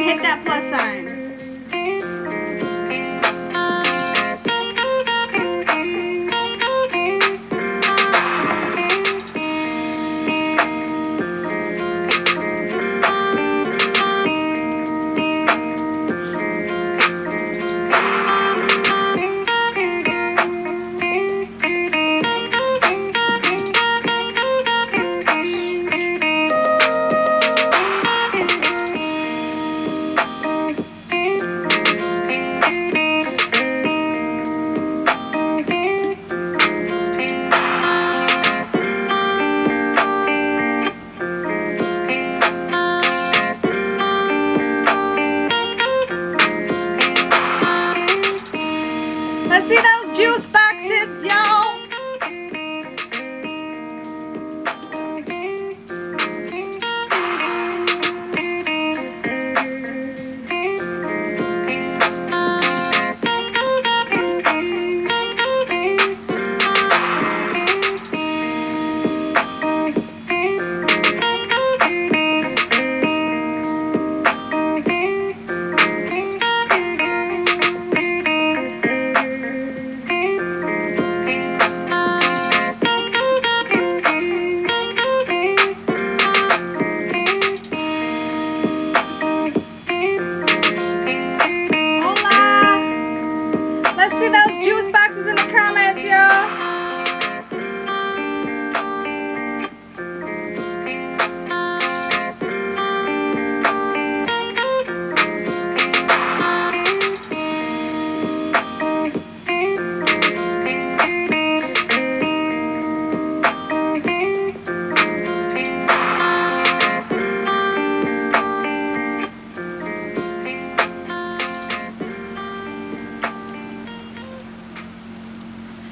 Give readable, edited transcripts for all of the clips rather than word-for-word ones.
hit that plus sign. Let's see those juice boxes, y'all. See those juice boxes in the comments, y'all.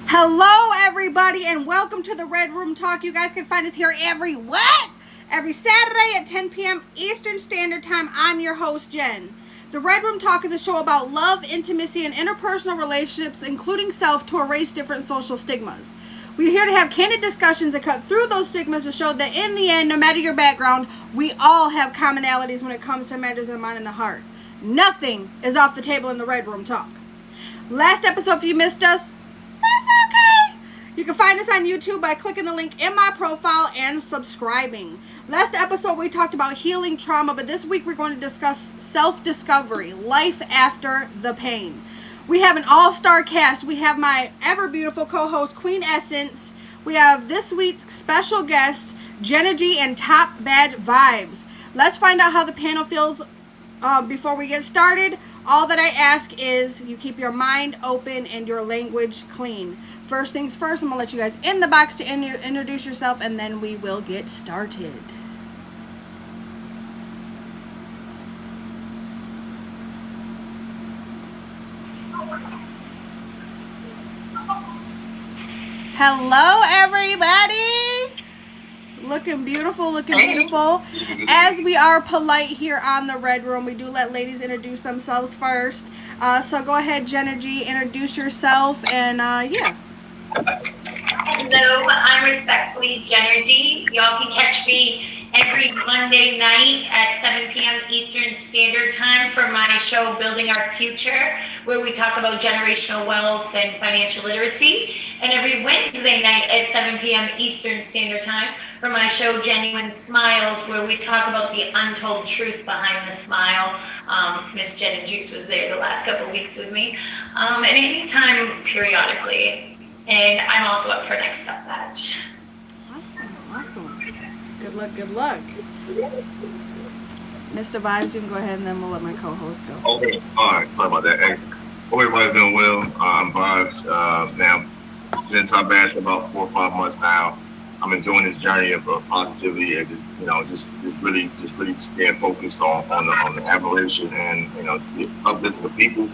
Hello, everybody, and welcome to the Red Room Talk. You guys can find us here every Saturday at 10 p.m. Eastern Standard Time. I'm your host, Jen. The Red Room Talk is a show about love, intimacy, and interpersonal relationships, including self, to erase different social stigmas. We're here to have candid discussions that cut through those stigmas to show that in the end, no matter your background, we all have commonalities when it comes to matters of the mind and the heart. Nothing is off the table in the Red Room Talk. Last episode, if you missed us, you can find us on YouTube by clicking the link in my profile and subscribing. Last episode, we talked about healing trauma, but this week we're going to discuss self-discovery, life after the pain. We have an all-star cast. We have my ever-beautiful co-host, Queen Essence. We have this week's special guest, Jenna G and Top Bad Vibes. Let's find out how the panel feels before we get started. All that I ask is you keep your mind open and your language clean. First things first, I'm going to let you guys in the box to introduce yourself, and then we will get started. Hello, everybody. Looking beautiful, looking beautiful. As we are polite here on the Red Room, we do let ladies introduce themselves first. So go ahead, Jenna G, introduce yourself, and yeah. Hello, I'm respectfully Jenna G. Y'all can catch me every Monday night at 7 p.m. Eastern Standard Time for my show Building Our Future, where we talk about generational wealth and financial literacy. And every Wednesday night at 7 p.m. Eastern Standard Time for my show Genuine Smiles, where we talk about the untold truth behind the smile. Miss Jenna Juice was there the last couple of weeks with me. And anytime periodically. And I'm also up for next up batch. Awesome. Good luck. Mr. Vibes, you can go ahead and then we'll let my co-host go. Okay, all right, sorry about that. Hey, hope everybody's doing well. I'm Vibes. Now, I've been in Top Bash for about 4 or 5 months now. I'm enjoying this journey of positivity and just really staying focused on the admiration and the uplift to the people.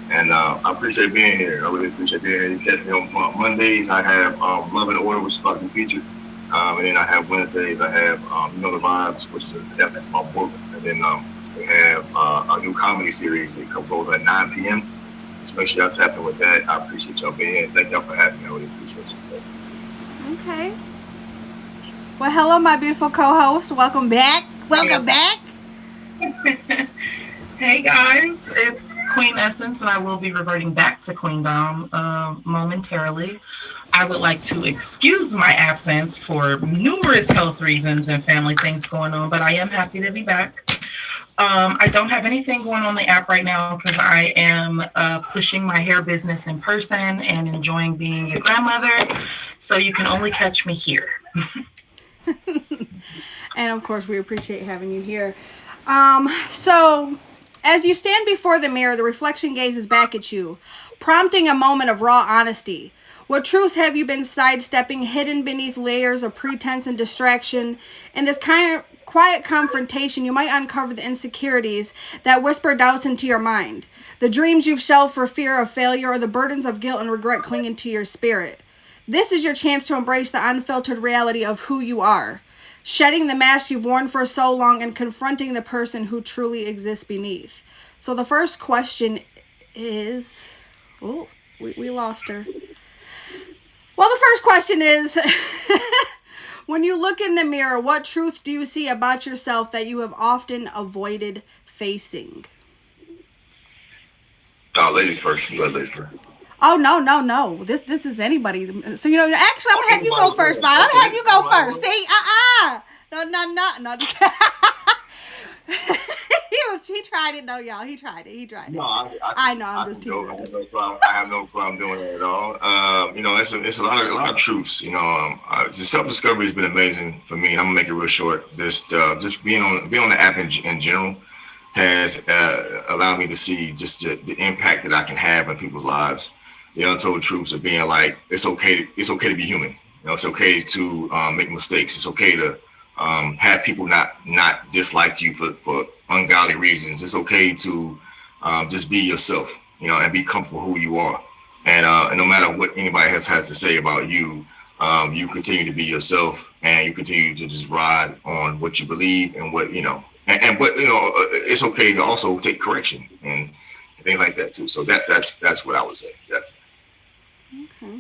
And I appreciate being here. I really appreciate being here. You catch me on Mondays. I have Love and Order, which is about to be featured. And then I have Wednesdays. I have the Vibes, which is definitely my book. And then we have a new comedy series that goes at 9 p.m. So make sure y'all tap in with that. I appreciate y'all being here. Thank y'all for having me. I really appreciate you. Okay. Well, hello, my beautiful co-host. Welcome back. Hey guys, it's Queen Essence, and I will be reverting back to Queendom momentarily. I would like to excuse my absence for numerous health reasons and family things going on, but I am happy to be back. I don't have anything going on the app right now because I am pushing my hair business in person and enjoying being a grandmother. So you can only catch me here. And of course, we appreciate having you here. So, as you stand before the mirror, the reflection gazes back at you, prompting a moment of raw honesty. What truths have you been sidestepping, hidden beneath layers of pretense and distraction? In this kind of quiet confrontation, you might uncover the insecurities that whisper doubts into your mind, the dreams you've shelved for fear of failure, or the burdens of guilt and regret clinging to your spirit. This is your chance to embrace the unfiltered reality of who you are, shedding the mask you've worn for so long and confronting the person who truly exists beneath. So the first question is, oh, we lost her. Well, the first question is, when you look in the mirror, what truths do you see about yourself that you have often avoided facing? Ladies first. You got ladies first. Oh, no. This is anybody. So, actually, I'm going to have you go first, Bob. I'm going to have you go first. See? No. He tried it, though, y'all. He tried it. No, I know. I'm just teasing. I have no problem doing it at all. It's a lot of truths. The self discovery has been amazing for me. I'm gonna make it real short. Just being on the app in general has allowed me to see just the impact that I can have on people's lives. The untold truths of being like it's okay to be human. It's okay to make mistakes. It's okay to have people not dislike you for ungodly reasons. It's okay to just be yourself, and be comfortable who you are. And no matter what anybody has to say about you, you continue to be yourself, and you continue to just ride on what you believe and what but it's okay to also take correction and things like that too. So that's what I would say. Definitely. Okay.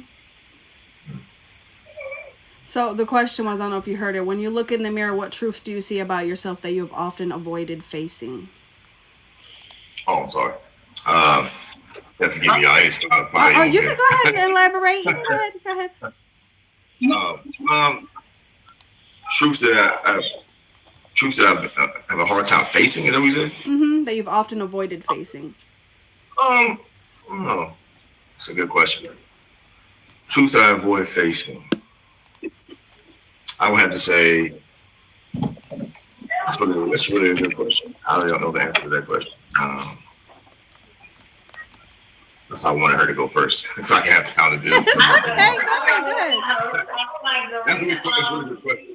So the question was, I don't know if you heard it. When you look in the mirror, what truths do you see about yourself that you have often avoided facing? Oh, I'm sorry. Forgive me, y'all. You can go ahead and elaborate. Go ahead. Truths that I have a hard time facing. Is that what you said? Mm-hmm. That you've often avoided facing. No, it's a good question. Truths I avoid facing. I would have to say that's really a good question. I really don't know the answer to that question. That's why I wanted her to go first, so I can have time to do it. Okay, good. That's a good question. That's a really good question.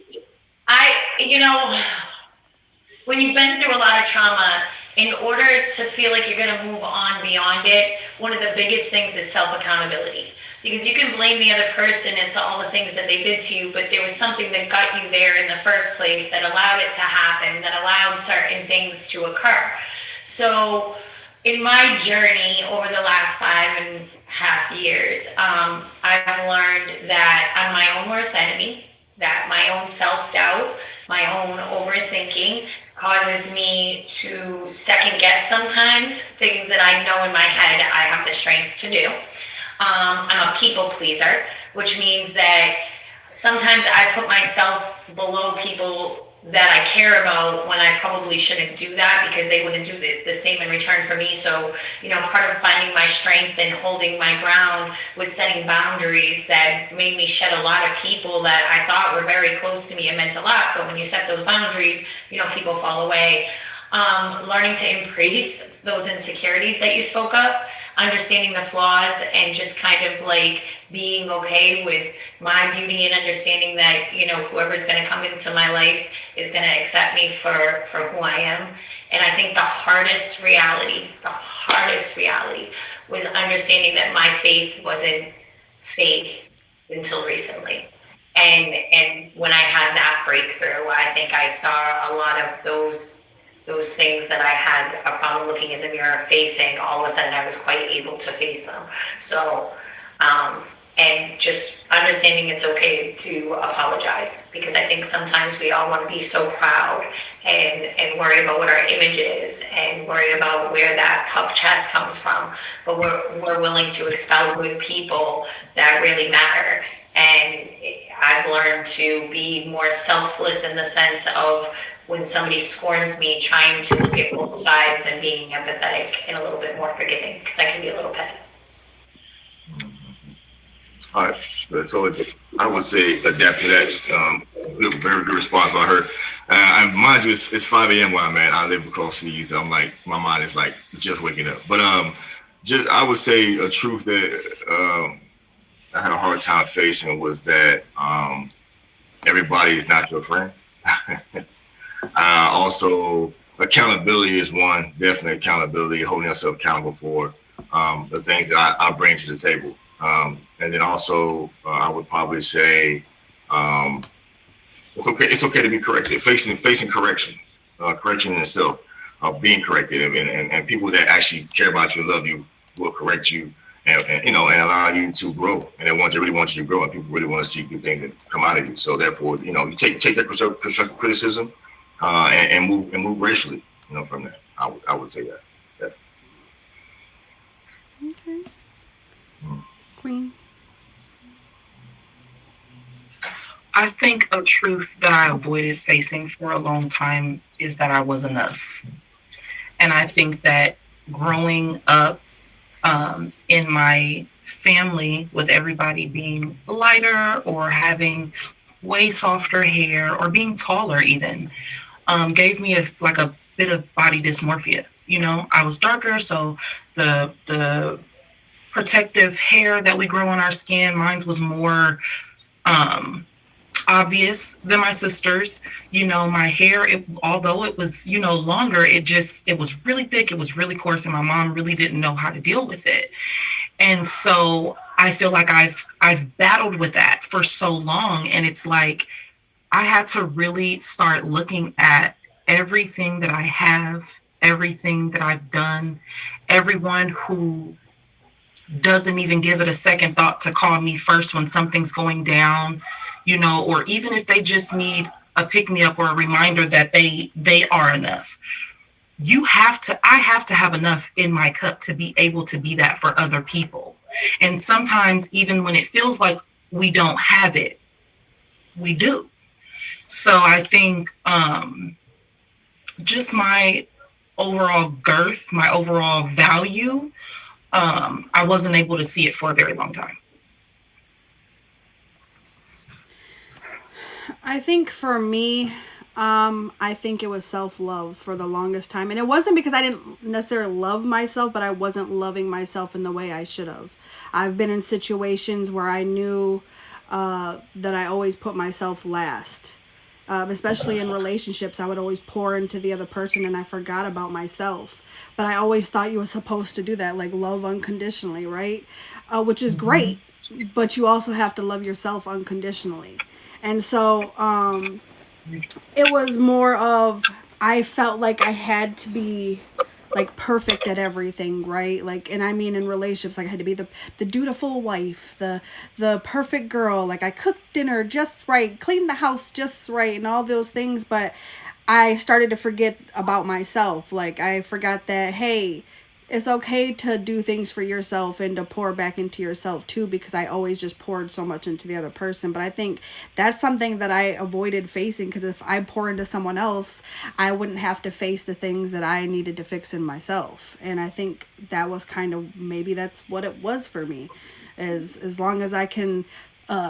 When you've been through a lot of trauma, in order to feel like you're going to move on beyond it, one of the biggest things is self-accountability. Because you can blame the other person as to all the things that they did to you, but there was something that got you there in the first place that allowed it to happen, that allowed certain things to occur. So in my journey over the last 5.5 years, I've learned that I'm my own worst enemy, that my own self-doubt, my own overthinking causes me to second guess sometimes things that I know in my head I have the strength to do. I'm a people pleaser, which means that sometimes I put myself below people that I care about when I probably shouldn't do that because they wouldn't do the same in return for me. So, part of finding my strength and holding my ground was setting boundaries that made me shed a lot of people that I thought were very close to me and meant a lot. But when you set those boundaries, people fall away. Learning to embrace those insecurities that you spoke of, understanding the flaws and just kind of like being okay with my beauty and understanding that, whoever's going to come into my life is going to accept me for who I am. And I think the hardest reality was understanding that my faith wasn't faith until recently. And when I had that breakthrough, I think I saw a lot of those things that I had a problem looking in the mirror facing, all of a sudden I was quite able to face them. So, and just understanding it's okay to apologize, because I think sometimes we all want to be so proud and worry about what our image is and worry about where that puff chest comes from, but we're willing to expel good people that really matter. And I've learned to be more selfless in the sense of when somebody scorns me, trying to look at both sides and being empathetic and a little bit more forgiving, because I can be a little petty. All right. So I would say adapt to that. Very good response by her. Mind you, it's 5 a.m. where I'm at. I live across seas. So I'm like, my mind is like just waking up. But just I would say a truth that I had a hard time facing was that everybody is not your friend. Also, accountability is one. Definitely accountability, holding yourself accountable for the things that I bring to the table. And then also, I would probably say it's okay. It's okay to be corrected. Facing correction, correction in itself, being corrected, and people that actually care about you, love you, will correct you, and you know, and allow you to grow. And they really want you to grow, and people really want to see good things that come out of you. So therefore, you know, you take that constructive criticism and move gracefully. You know, from that, I would say that. Yeah. Okay. Queen. I think a truth that I avoided facing for a long time is that I was enough. And I think that growing up in my family with everybody being lighter or having way softer hair or being taller even gave me like a bit of body dysmorphia. You know, I was darker, so the protective hair that we grow on our skin, mine was more obvious than my sister's. You know, my hair, although it was, you know, longer, it was really thick, it was really coarse, and my mom really didn't know how to deal with it. And so I feel like I've battled with that for so long, and it's like I had to really start looking at everything that I have, everything that I've done, everyone who doesn't even give it a second thought to call me first when something's going down, you know, or even if they just need a pick me up or a reminder that they are enough. I have to have enough in my cup to be able to be that for other people. And sometimes even when it feels like we don't have it, we do. So I think just my overall girth, my overall value, I wasn't able to see it for a very long time. I think for me, I think it was self-love for the longest time. And it wasn't because I didn't necessarily love myself, but I wasn't loving myself in the way I should have. I've been in situations where I knew that I always put myself last. Especially in relationships, I would always pour into the other person and I forgot about myself. But I always thought you were supposed to do that, like love unconditionally, right? Which is great, but you also have to love yourself unconditionally. And so it was more of, I felt like I had to be like perfect at everything, right? Like, and I mean in relationships, like I had to be the dutiful wife, the perfect girl. Like I cooked dinner just right, cleaned the house just right, and all those things. But I started to forget about myself. Like I forgot that, hey, it's okay to do things for yourself and to pour back into yourself too, because I always just poured so much into the other person. But I think that's something that I avoided facing, because if I pour into someone else, I wouldn't have to face the things that I needed to fix in myself. And I think that was kind of, maybe that's what it was for me, is as long as I can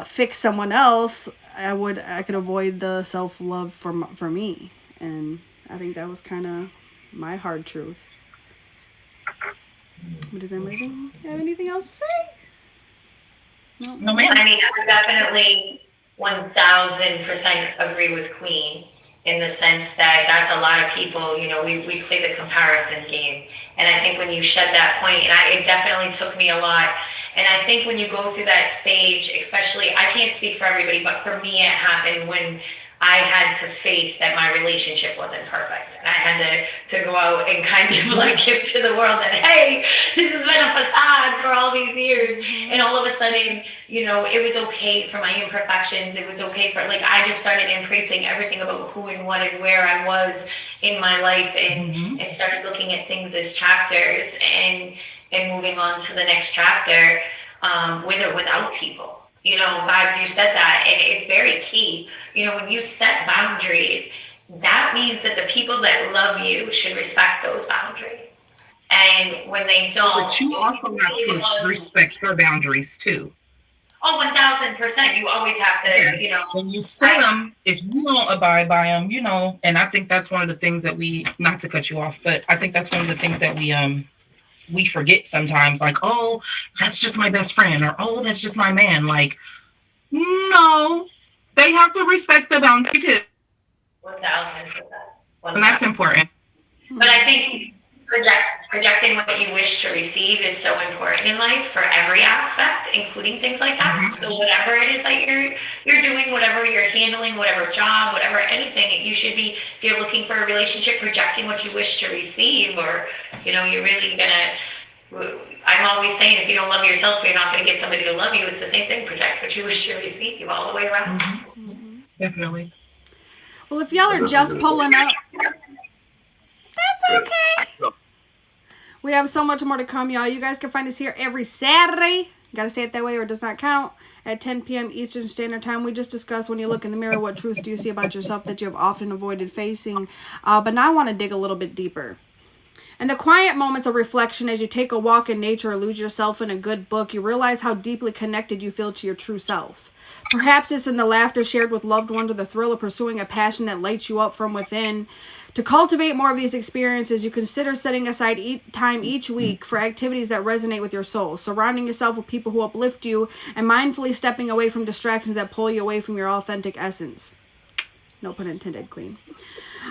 fix someone else, I could avoid the self-love for me. And I think that was kind of my hard truth. But does anybody have anything else to say? No, ma'am. I mean, I definitely 1000% agree with Queen in the sense that that's a lot of people, you know, we play the comparison game. And I think when you shed that point, and it definitely took me a lot. And I think when you go through that stage, especially, I can't speak for everybody, but for me, it happened when I had to face that my relationship wasn't perfect. And I had to go out and kind of like give to the world that, hey, this has been a facade for all these years. And all of a sudden, it was okay for my imperfections. It was okay for, like, I just started embracing everything about who and what and where I was in my life, and started looking at things as chapters, and moving on to the next chapter, with or without people. Vibes, you said that, and it's very key. When you set boundaries, that means that the people that love you should respect those boundaries. And when they don't, But you also have to respect their boundaries too. Oh, 1,000%. You always have to, When you set them, if you don't abide by them, and I think that's one of the things that not to cut you off, but I think that's one of the things that we forget sometimes, like, oh, that's just my best friend, or oh, that's just my man. Like, no, they have to respect the boundary too. 1,000%. And that's important. But I think projecting what you wish to receive is so important in life for every aspect, including things like that. So whatever it is that you're doing, whatever you're handling, whatever job, whatever anything, you should be, if you're looking for a relationship, projecting what you wish to receive, or you're really gonna. I'm always saying, if you don't love yourself, you're not going to get somebody to love you. It's the same thing. Project what you wish to receive all the way around. Definitely. Well, if y'all are just pulling up, that's okay. We have so much more to come, y'all. You guys can find us here every Saturday. Gotta say it that way or it does not count. At 10 p.m. Eastern Standard Time. We just discussed, when you look in the mirror, what truths do you see about yourself that you have often avoided facing. But now I want to dig a little bit deeper. In the quiet moments of reflection, as you take a walk in nature or lose yourself in a good book, you realize how deeply connected you feel to your true self. Perhaps it's in the laughter shared with loved ones or the thrill of pursuing a passion that lights you up from within. To cultivate more of these experiences, you consider setting aside time each week for activities that resonate with your soul, surrounding yourself with people who uplift you, and mindfully stepping away from distractions that pull you away from your authentic essence. No pun intended, Queen.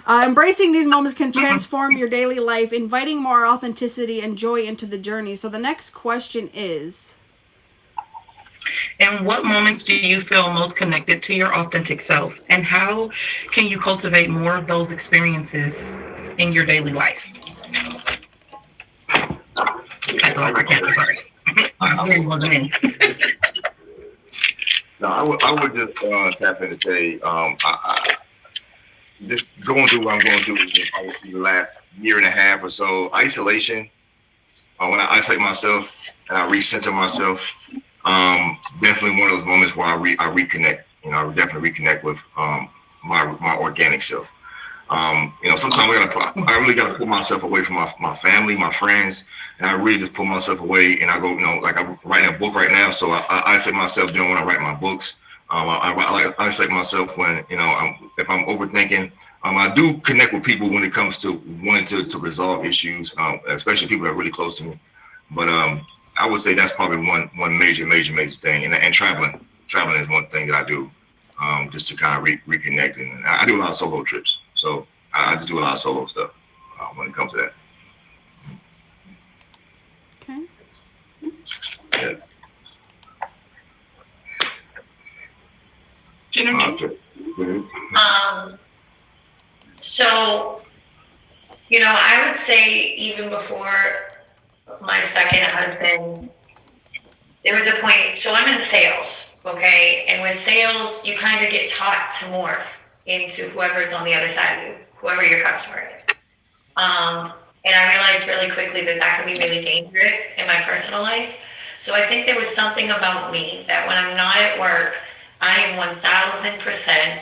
Embracing these moments can transform your daily life, inviting more authenticity and joy into the journey. So the next question is, in what moments do you feel most connected to your authentic self? And how can you cultivate more of those experiences in your daily life? I thought my camera, sorry. My Zen wasn't in. No, I would just tap in and say, just going through what I'm going through in the last year and a half or so, isolation. When I isolate myself and I recenter myself, definitely one of those moments where I reconnect. I definitely reconnect with my organic self. Sometimes I really gotta pull myself away from my family, my friends, and I really just pull myself away. And I go, like I'm writing a book right now, so I isolate myself during when I write my books. I isolate myself when if I'm overthinking. I do connect with people when it comes to wanting to resolve issues, especially people that are really close to me. But I would say that's probably one major thing. And traveling is one thing that I do, just to kind of reconnect. And I do a lot of solo trips, so I just do a lot of solo stuff when it comes to that. okay. Yeah. So, I would say even before my second husband, there was a point. So I'm in sales, okay? And with sales, you kind of get taught to morph into whoever's on the other side of you, whoever your customer is. And I realized really quickly that can be really dangerous in my personal life. So I think there was something about me that when I'm not at work, I am 1,000%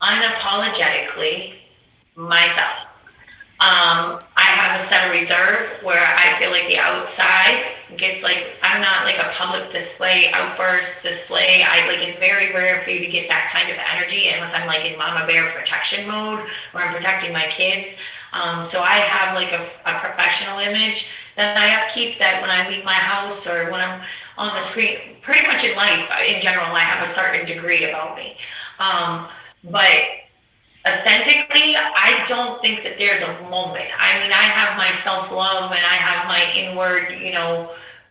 unapologetically myself. I have a set of reserve where I feel like the outside gets like, I'm not like a public display, outburst display. It's very rare for you to get that kind of energy unless I'm like in mama bear protection mode or I'm protecting my kids. So I have like a professional image that I upkeep, that when I leave my house or when I'm on the screen, pretty much in life, in general, I have a certain degree about me. But authentically, I don't think that there's a moment. I mean, I have my self-love and I have my inward,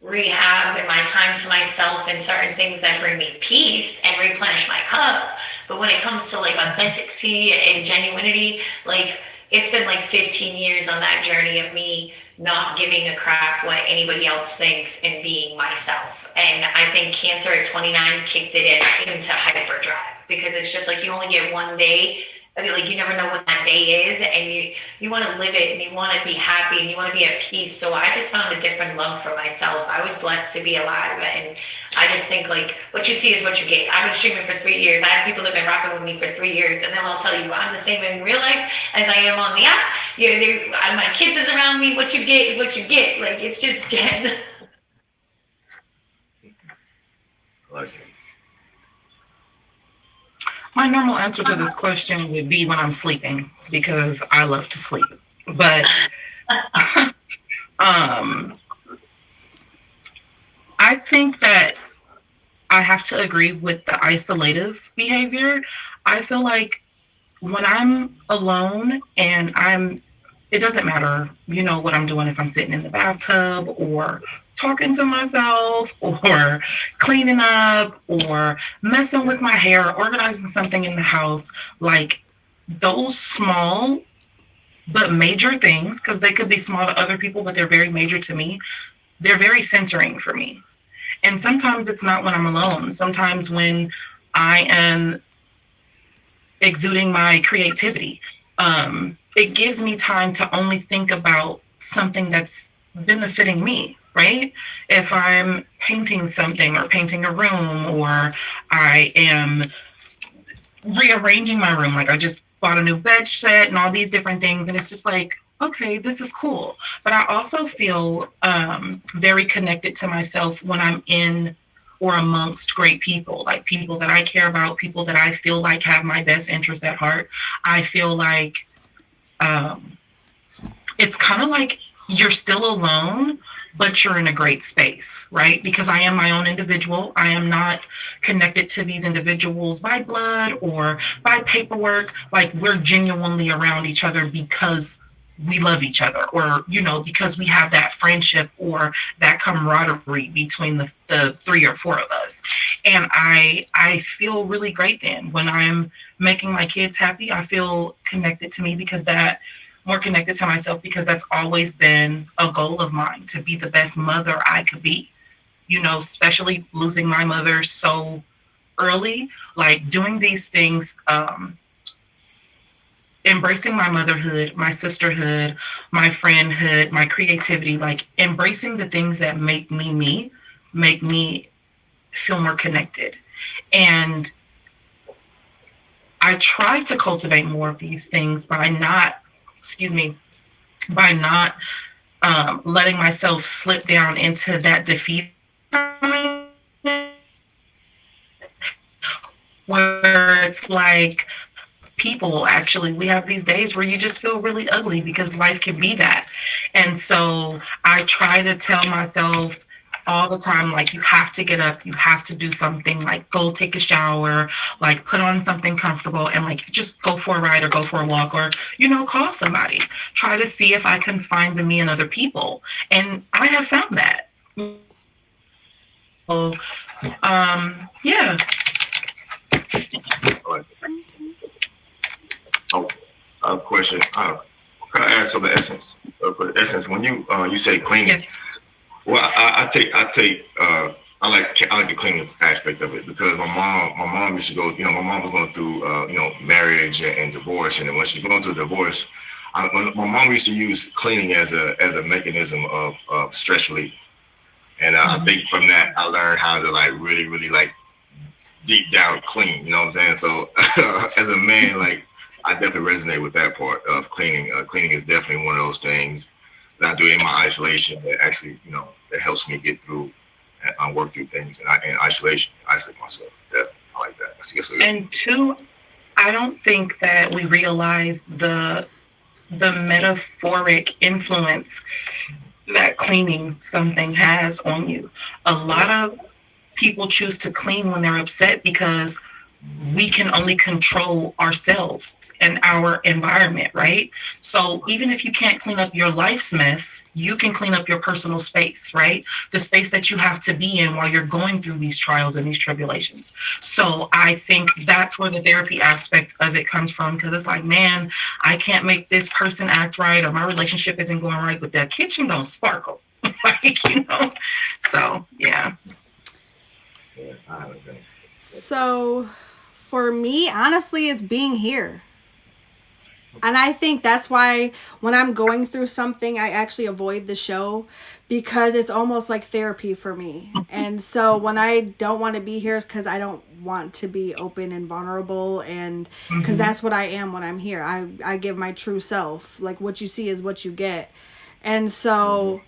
rehab and my time to myself and certain things that bring me peace and replenish my cup. But when it comes to like authenticity and genuinity, like it's been like 15 years on that journey of me not giving a crap what anybody else thinks and being myself. And I think cancer at 29 kicked it into hyperdrive, because it's just like you only get one day. I mean, like you never know what that day is, and you want to live it, and you want to be happy, and you want to be at peace. So I just found a different love for myself. I was blessed to be alive, and I just think like what you see is what you get. I've been streaming for 3 years. I have people that have been rocking with me for 3 years, and then I'll tell you I'm the same in real life as I am on the app. My kids is around me. What you get is what you get. Like it's just Jen. Okay. My normal answer to this question would be when I'm sleeping, because I love to sleep. But I think that I have to agree with the isolative behavior. I feel like when I'm alone and it doesn't matter, what I'm doing, if I'm sitting in the bathtub or talking to myself or cleaning up or messing with my hair or organizing something in the house, like those small but major things, because they could be small to other people, but they're very major to me. They're very centering for me. And sometimes it's not when I'm alone. Sometimes when I am exuding my creativity, it gives me time to only think about something that's benefiting me, right? If I'm painting something or painting a room, or I am rearranging my room, like I just bought a new bed set and all these different things, and it's just like, okay, this is cool. But I also feel very connected to myself when I'm in or amongst great people, like people that I care about, people that I feel like have my best interests at heart. I feel like it's kind of like you're still alone, but you're in a great space, right? Because I am my own individual. I am not connected to these individuals by blood or by paperwork. Like we're genuinely around each other because we love each other, or, because we have that friendship or that camaraderie between the 3 or 4 of us. And I feel really great then when I'm making my kids happy. I feel connected to me more connected to myself, because that's always been a goal of mine, to be the best mother I could be, especially losing my mother so early, like doing these things, embracing my motherhood, my sisterhood, my friendhood, my creativity, like embracing the things that make me make me feel more connected. And I try to cultivate more of these things by not letting myself slip down into that defeat, where it's like, people, actually, we have these days where you just feel really ugly, because life can be that. And so I try to tell myself all the time, like, you have to get up, you have to do something, like go take a shower, like put on something comfortable, and like just go for a ride or go for a walk, or call somebody. Try to see if I can find the me in other people, and I have found that. So yeah. Oh, question. Can I add some of the essence? Essence, when you say cleaning, Yes. well, I like the cleaning aspect of it, because my mom used to go. My mom was going through marriage and divorce, and when she's going through a divorce, my mom used to use cleaning as a mechanism of stress relief. And I think from that I learned how to like really, really like deep down clean. You know what I'm saying? So as a man, like, I definitely resonate with that part of cleaning. Cleaning is definitely one of those things that I do in my isolation that actually, that helps me get through and work through things. And in isolate myself. Definitely, I like that. And 2, I don't think that we realize the metaphoric influence that cleaning something has on you. A lot of people choose to clean when they're upset, because we can only control ourselves and our environment, right? So even if you can't clean up your life's mess, you can clean up your personal space, right? The space that you have to be in while you're going through these trials and these tribulations. So I think that's where the therapy aspect of it comes from, because it's like, man, I can't make this person act right, or my relationship isn't going right, but that kitchen don't sparkle. Like, you know, so yeah. So for me, honestly, it's being here. And I think that's why when I'm going through something, I actually avoid the show, because it's almost like therapy for me. And so when I don't want to be here, it's because I don't want to be open and vulnerable, and because that's what I am when I'm here. I give my true self. Like, what you see is what you get. And so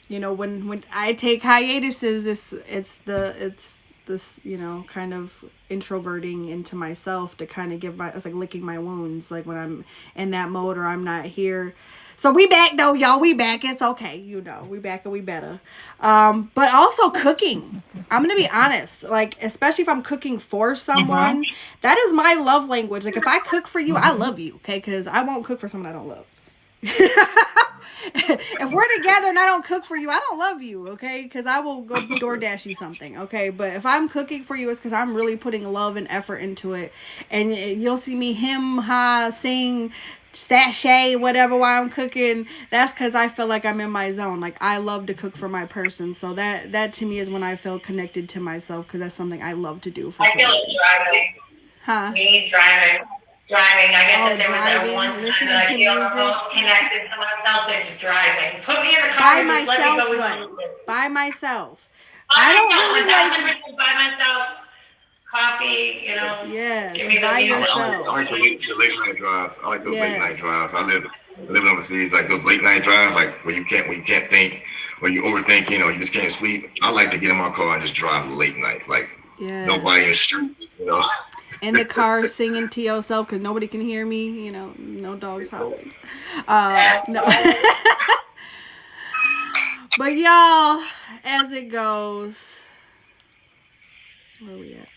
you know, when I take hiatuses, it's this, you know, kind of introverting into myself to kind of it's like licking my wounds, like when I'm in that mode or I'm not here. So we back though, y'all. We back. It's okay. You know, we back and we better. But also cooking. I'm going to be honest. Like, especially if I'm cooking for someone, that is my love language. Like, if I cook for you, I love you. Okay. Because I won't cook for someone I don't love. If we're together and I don't cook for you, I don't love you, okay? Because I will go DoorDash you something, okay? But if I'm cooking for you, it's because I'm really putting love and effort into it. And you'll see me sing, sashay, whatever, while I'm cooking. That's because I feel like I'm in my zone. Like, I love to cook for my person. So that to me is when I feel connected to myself, because that's something I love to do. I feel it driving. Huh? Me driving. I guess if there was that driving, one time listening that I to feel music. most connected to myself, it's driving. Put me in the By car and just let me myself, go with though. something. By myself. I don't know, really like... 1,000% by myself. Coffee, you know. Yes, Give me the by music. yourself. I like the late night drives. I like those late night Yes. drives. I live overseas, like those late night drives, like when you can't think, when you overthink, you know, you just can't sleep. I like to get in my car and just drive late night, like Yes. nobody in the street, you know. In the car singing to yourself because nobody can hear me, you know, no dogs howling. No. But y'all, as it goes, where are we at?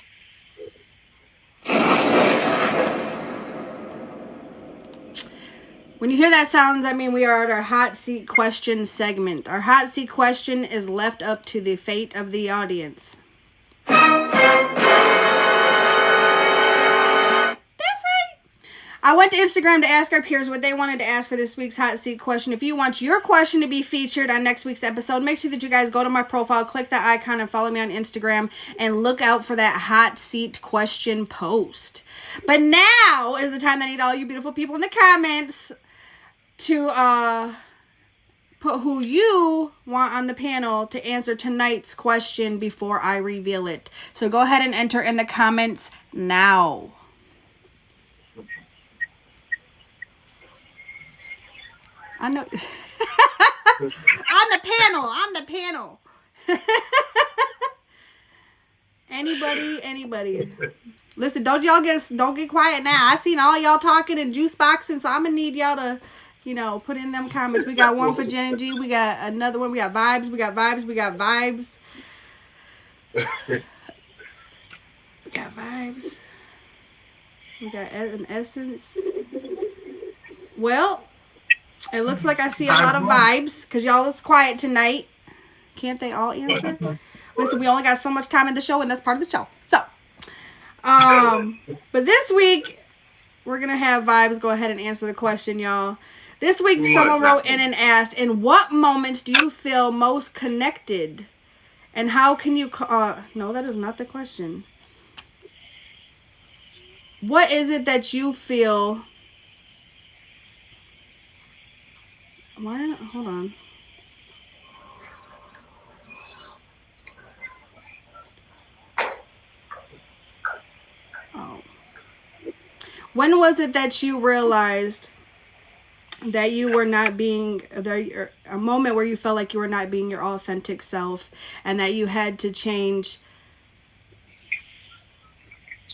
When you hear that sounds, I mean we are at our hot seat question segment. Our hot seat question is left up to the fate of the audience. I went to Instagram to ask our peers what they wanted to ask for this week's hot seat question. If you want your question to be featured on next week's episode, make sure that you guys go to my profile, click that icon, and follow me on Instagram, and look out for that hot seat question post. But now is the time that I need all you beautiful people in the comments to put who you want on the panel to answer tonight's question before I reveal it. So go ahead and enter in the comments now. I know. On the panel. Anybody. Listen, don't get quiet now. I seen all y'all talking and juice boxing, so I'm gonna need y'all to, you know, put in them comments. We got one for Jen G. We got another one. We got vibes. We got vibes. We got vibes. We got vibes. We got an essence. Well, it looks like I see a lot of vibes because y'all is quiet tonight. Can't they all answer? Listen, we only got so much time in the show, and that's part of the show. So, but this week we're gonna have vibes go ahead and answer the question, y'all. This week, someone wrote in and asked, "In what moments do you feel most connected, and how can you?" No, that is not the question. What is it that you feel? Why not? Hold on. Oh. When was it that you realized that you were not being there? A moment where you felt like you were not being your authentic self, and that you had to change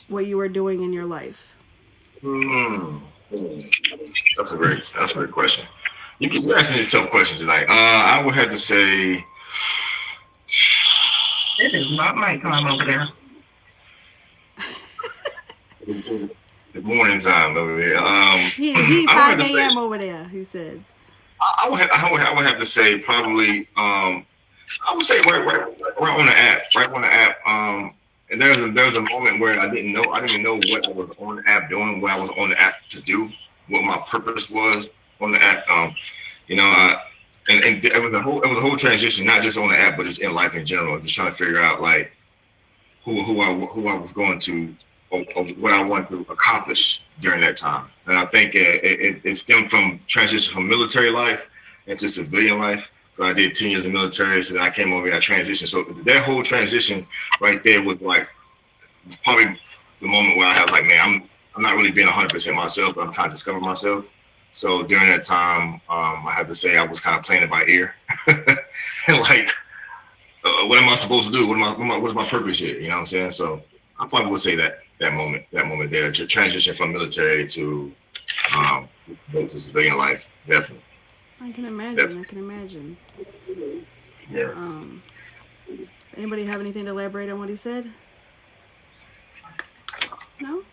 what you were doing in your life? That's a great question. You're asking these tough questions tonight. I would have to say, it is not my time over there. The morning time over there. He I would have 5 to say, a.m. over there. He said. I would have to say probably, I would say right on the app, right on the app. And there's a moment where I didn't even know what I was on the app doing, what I was on the app to do, what my purpose was on the app. You know, and it was a whole transition, not just on the app, but just in life in general. Just trying to figure out like who I was going to, or what I wanted to accomplish during that time. And I think it stemmed from transition from military life into civilian life. So I did 10 years of military, so then I came over and I transitioned. So that whole transition right there was like probably the moment where I was like, man, I'm not really being 100% myself, but I'm trying to discover myself. So during that time, I have to say I was kind of playing it by ear, and like, what am I supposed to do? What is my purpose here? You know what I'm saying? So I probably would say that moment there, to transition from military um, to civilian life, definitely. I can imagine. Definitely. I can imagine. Yeah. Anybody have anything to elaborate on what he said? No.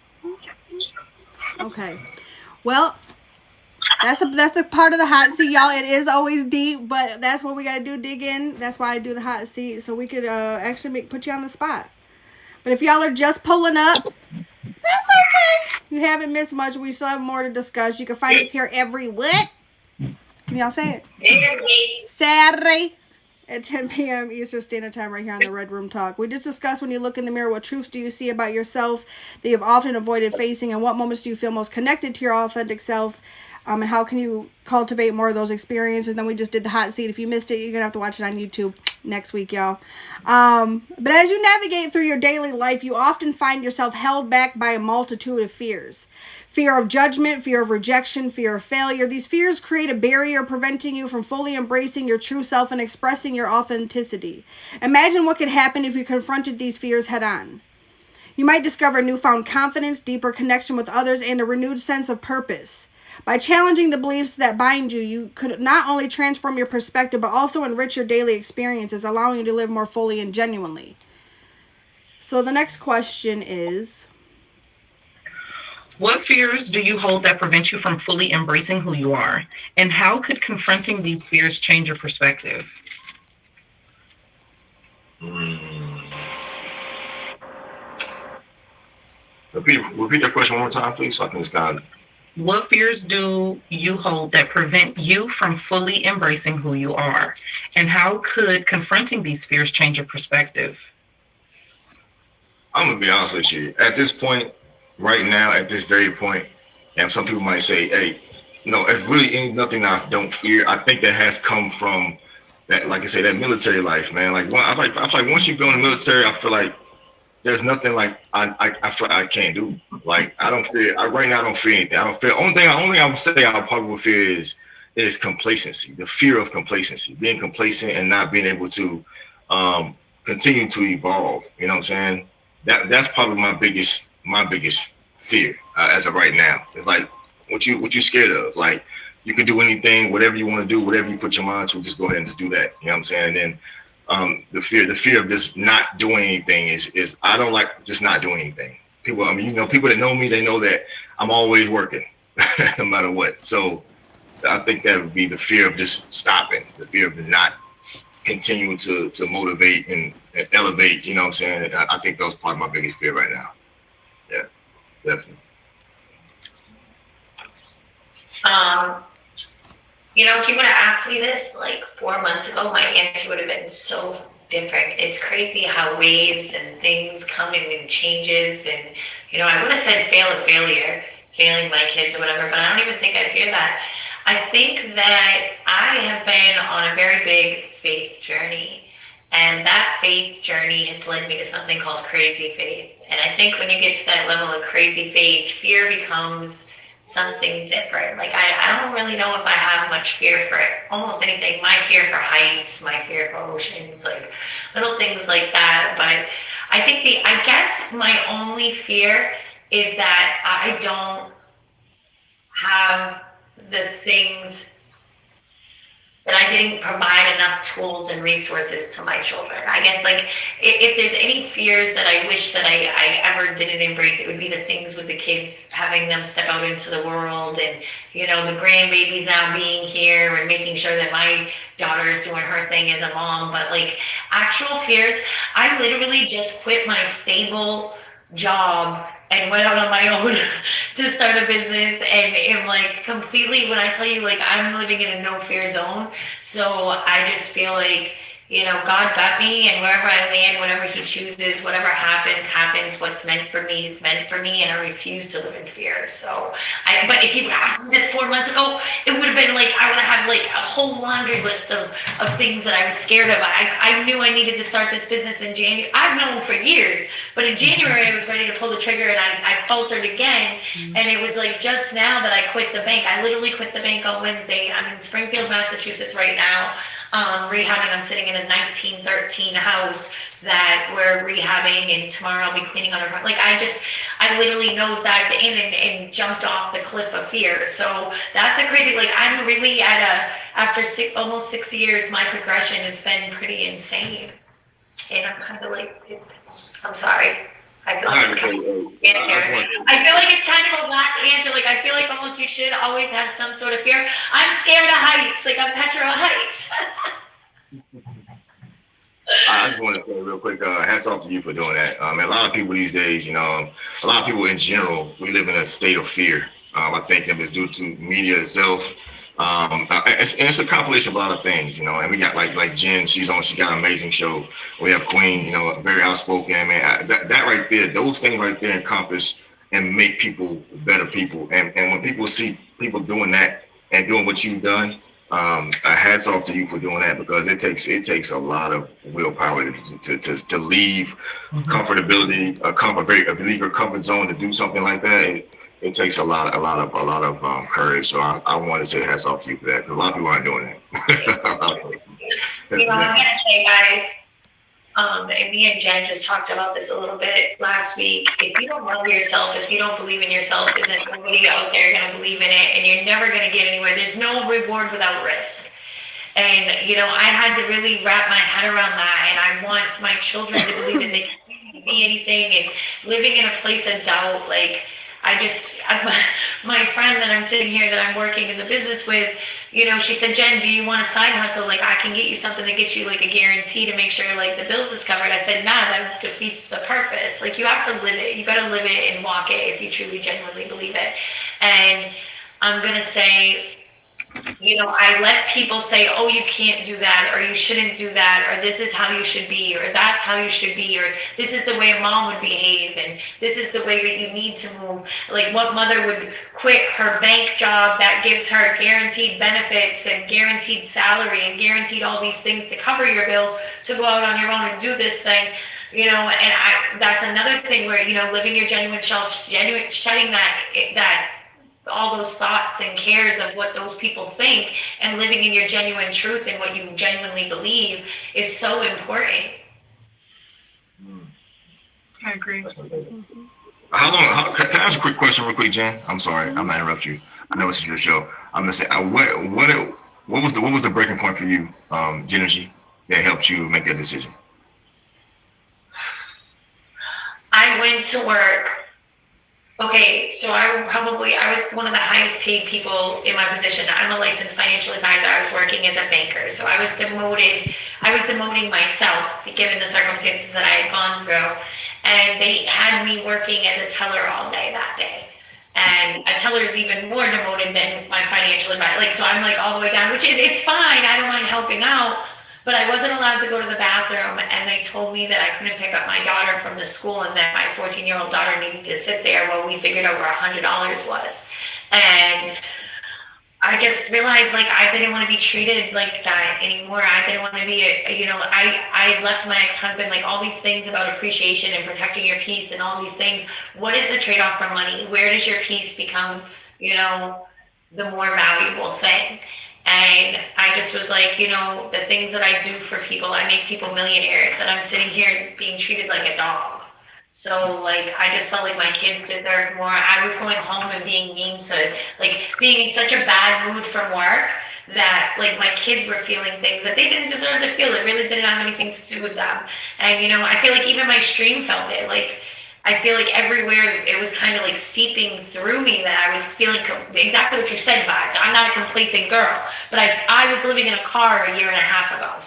Okay. Well, that's the part of the hot seat, y'all. It is always deep, but that's what we gotta do. Dig in. That's why I do the hot seat, so we could actually put you on the spot. But if y'all are just pulling up, that's okay. You haven't missed much. We still have more to discuss. You can find us here every what? Can y'all say it? Saturday at 10 p.m. Eastern Standard Time right here on the Red Room Talk. We just discussed when you look in the mirror, what truths do you see about yourself that you've often avoided facing, and what moments do you feel most connected to your authentic self, and how can you cultivate more of those experiences. Then we just did the hot seat. If you missed it, you're going to have to watch it on YouTube next week, y'all. But as you navigate through your daily life, you often find yourself held back by a multitude of fears. Fear of judgment, fear of rejection, fear of failure. These fears create a barrier preventing you from fully embracing your true self and expressing your authenticity. Imagine what could happen if you confronted these fears head on. You might discover newfound confidence, deeper connection with others, and a renewed sense of purpose. By challenging the beliefs that bind you, you could not only transform your perspective, but also enrich your daily experiences, allowing you to live more fully and genuinely. So the next question is, what fears do you hold that prevent you from fully embracing who you are? And how could confronting these fears change your perspective? Repeat that question one more time, please, so I can just kind of. What fears do you hold that prevent you from fully embracing who you are? And how could confronting these fears change your perspective? I'm gonna be honest with you. At this point, right now, at this very point, and some people might say, "Hey, if really ain't nothing I don't fear." I think that has come from that, like I say, that military life, man. Like, I feel like once you go in the military, I feel like there's nothing like I feel like I can't do. Like, I don't fear. Right now, I don't fear anything. I don't fear. Only thing I would say I probably would fear is complacency. The fear of complacency, being complacent and not being able to continue to evolve. You know what I'm saying? That's probably my biggest fear as of right now. It's like what you scared of. Like, you can do anything, whatever you want to do, whatever you put your mind to, just go ahead and just do that. You know what I'm saying? And then the fear of just not doing anything is I don't like just not doing anything. People that know me, they know that I'm always working, no matter what. So I think that would be the fear of just stopping, the fear of not continuing to motivate and elevate. You know what I'm saying? I think that's part of my biggest fear right now. Yeah, definitely. If you would have asked me this like 4 months ago, my answer would have been so different. It's crazy how waves and things come and changes. And, I would have said failing my kids or whatever, but I don't even think I fear that. I think that I have been on a very big faith journey. And that faith journey has led me to something called crazy faith. And I think when you get to that level of crazy faith, fear becomes something different. Like, I don't really know if I have much fear for almost anything. My fear for heights, my fear for oceans, like little things like that. But I guess my only fear is that I don't have the things that I didn't provide enough tools and resources to my children. I guess like if there's any fears that I wish that I ever didn't embrace, it would be the things with the kids, having them step out into the world, and the grandbabies now being here and making sure that my daughter is doing her thing as a mom. But like actual fears, I literally just quit my stable job and went out on my own to start a business, and am like completely, when I tell you, like, I'm living in a no fear zone. So I just feel like, God got me, and wherever I land, whatever he chooses, whatever happens. What's meant for me is meant for me, and I refuse to live in fear. So but if you asked me this 4 months ago, it would have been like, I would have had like a whole laundry list of things that I was scared of. I knew I needed to start this business in January. I've known for years, but in January I was ready to pull the trigger, and I faltered again. And it was like just now that I quit the bank. I literally quit the bank on Wednesday. I'm in Springfield, Massachusetts right now, rehabbing. I'm sitting in a 1913 house that we're rehabbing, and tomorrow I'll be cleaning on her. Like I literally nosedived in and jumped off the cliff of fear. So that's a crazy, like, I'm really after almost 6 years, my progression has been pretty insane. And I'm kind of like, I'm sorry. I feel like it's kind of a whack answer. Like, I feel like almost you should always have some sort of fear. I'm scared of heights. Like, I'm petrified of heights. I just want to say real quick, hats off to you for doing that. A lot of people these days, a lot of people in general, we live in a state of fear. I think that is due to media itself. It's a compilation of a lot of things, and we got like Jen, she got an amazing show. We have Queen, very outspoken, man. That right there, those things right there encompass and make people better people. And when people see people doing that and doing what you've done, hats off to you for doing that, because it takes a lot of willpower to leave comfortability, leave your comfort zone to do something like that. It takes a lot of courage. So I want to say hats off to you for that, because a lot of people aren't doing that. I'm gonna say, guys, and me and Jen just talked about this a little bit last week. If you don't love yourself, if you don't believe in yourself, isn't nobody out there going to believe in it, and you're never going to get anywhere. There's no reward without risk. And, I had to really wrap my head around that, and I want my children to believe that they can be anything, and living in a place of doubt, like, my friend that I'm sitting here that I'm working in the business with, she said, Jen, do you want a side hustle? Like, I can get you something that gets you like a guarantee to make sure like the bills is covered. I said, nah, that defeats the purpose. Like, you have to live it. You got to live it and walk it if you truly genuinely believe it. And I'm going to say, I let people say, oh, you can't do that, or you shouldn't do that, or this is how you should be, or that's how you should be, or this is the way a mom would behave, and this is the way that you need to move. Like, what mother would quit her bank job that gives her guaranteed benefits and guaranteed salary and guaranteed all these things to cover your bills, to go out on your own and do this thing? And that's another thing where, living your genuine self, shedding that all those thoughts and cares of what those people think, and living in your genuine truth and what you genuinely believe is so important. I agree. How long? Can I ask a quick question real quick, Jen? I'm sorry, I'm not interrupting you. I know this is your show. I'm gonna say, what was the breaking point for you, Genergy, that helped you make that decision? I went to work. Okay, so I was one of the highest paid people in my position. I'm a licensed financial advisor. I was working as a banker. So I was demoting myself, given the circumstances that I had gone through. And they had me working as a teller all day that day. And a teller is even more demoted than my financial advisor. Like, so I'm like all the way down, which it's fine. I don't mind helping out. But I wasn't allowed to go to the bathroom, and they told me that I couldn't pick up my daughter from the school, and that my 14-year-old daughter needed to sit there while we figured out where $100 was. And I just realized, like, I didn't want to be treated like that anymore. I didn't want to be, I left my ex-husband, like, all these things about appreciation and protecting your peace and all these things. What is the trade-off for money? Where does your peace become, the more valuable thing? And I just was like, the things that I do for people, I make people millionaires, and I'm sitting here being treated like a dog. So, like, I just felt like my kids deserved more. I was going home and being mean to, like, being in such a bad mood from work that like my kids were feeling things that they didn't deserve to feel. It really didn't have anything to do with them. And I feel like even my stream felt it. Like I feel like everywhere it was kind of like seeping through me that I was feeling exactly what you said, vibes. I'm not a complacent girl, but I was living in a car a year and a half ago.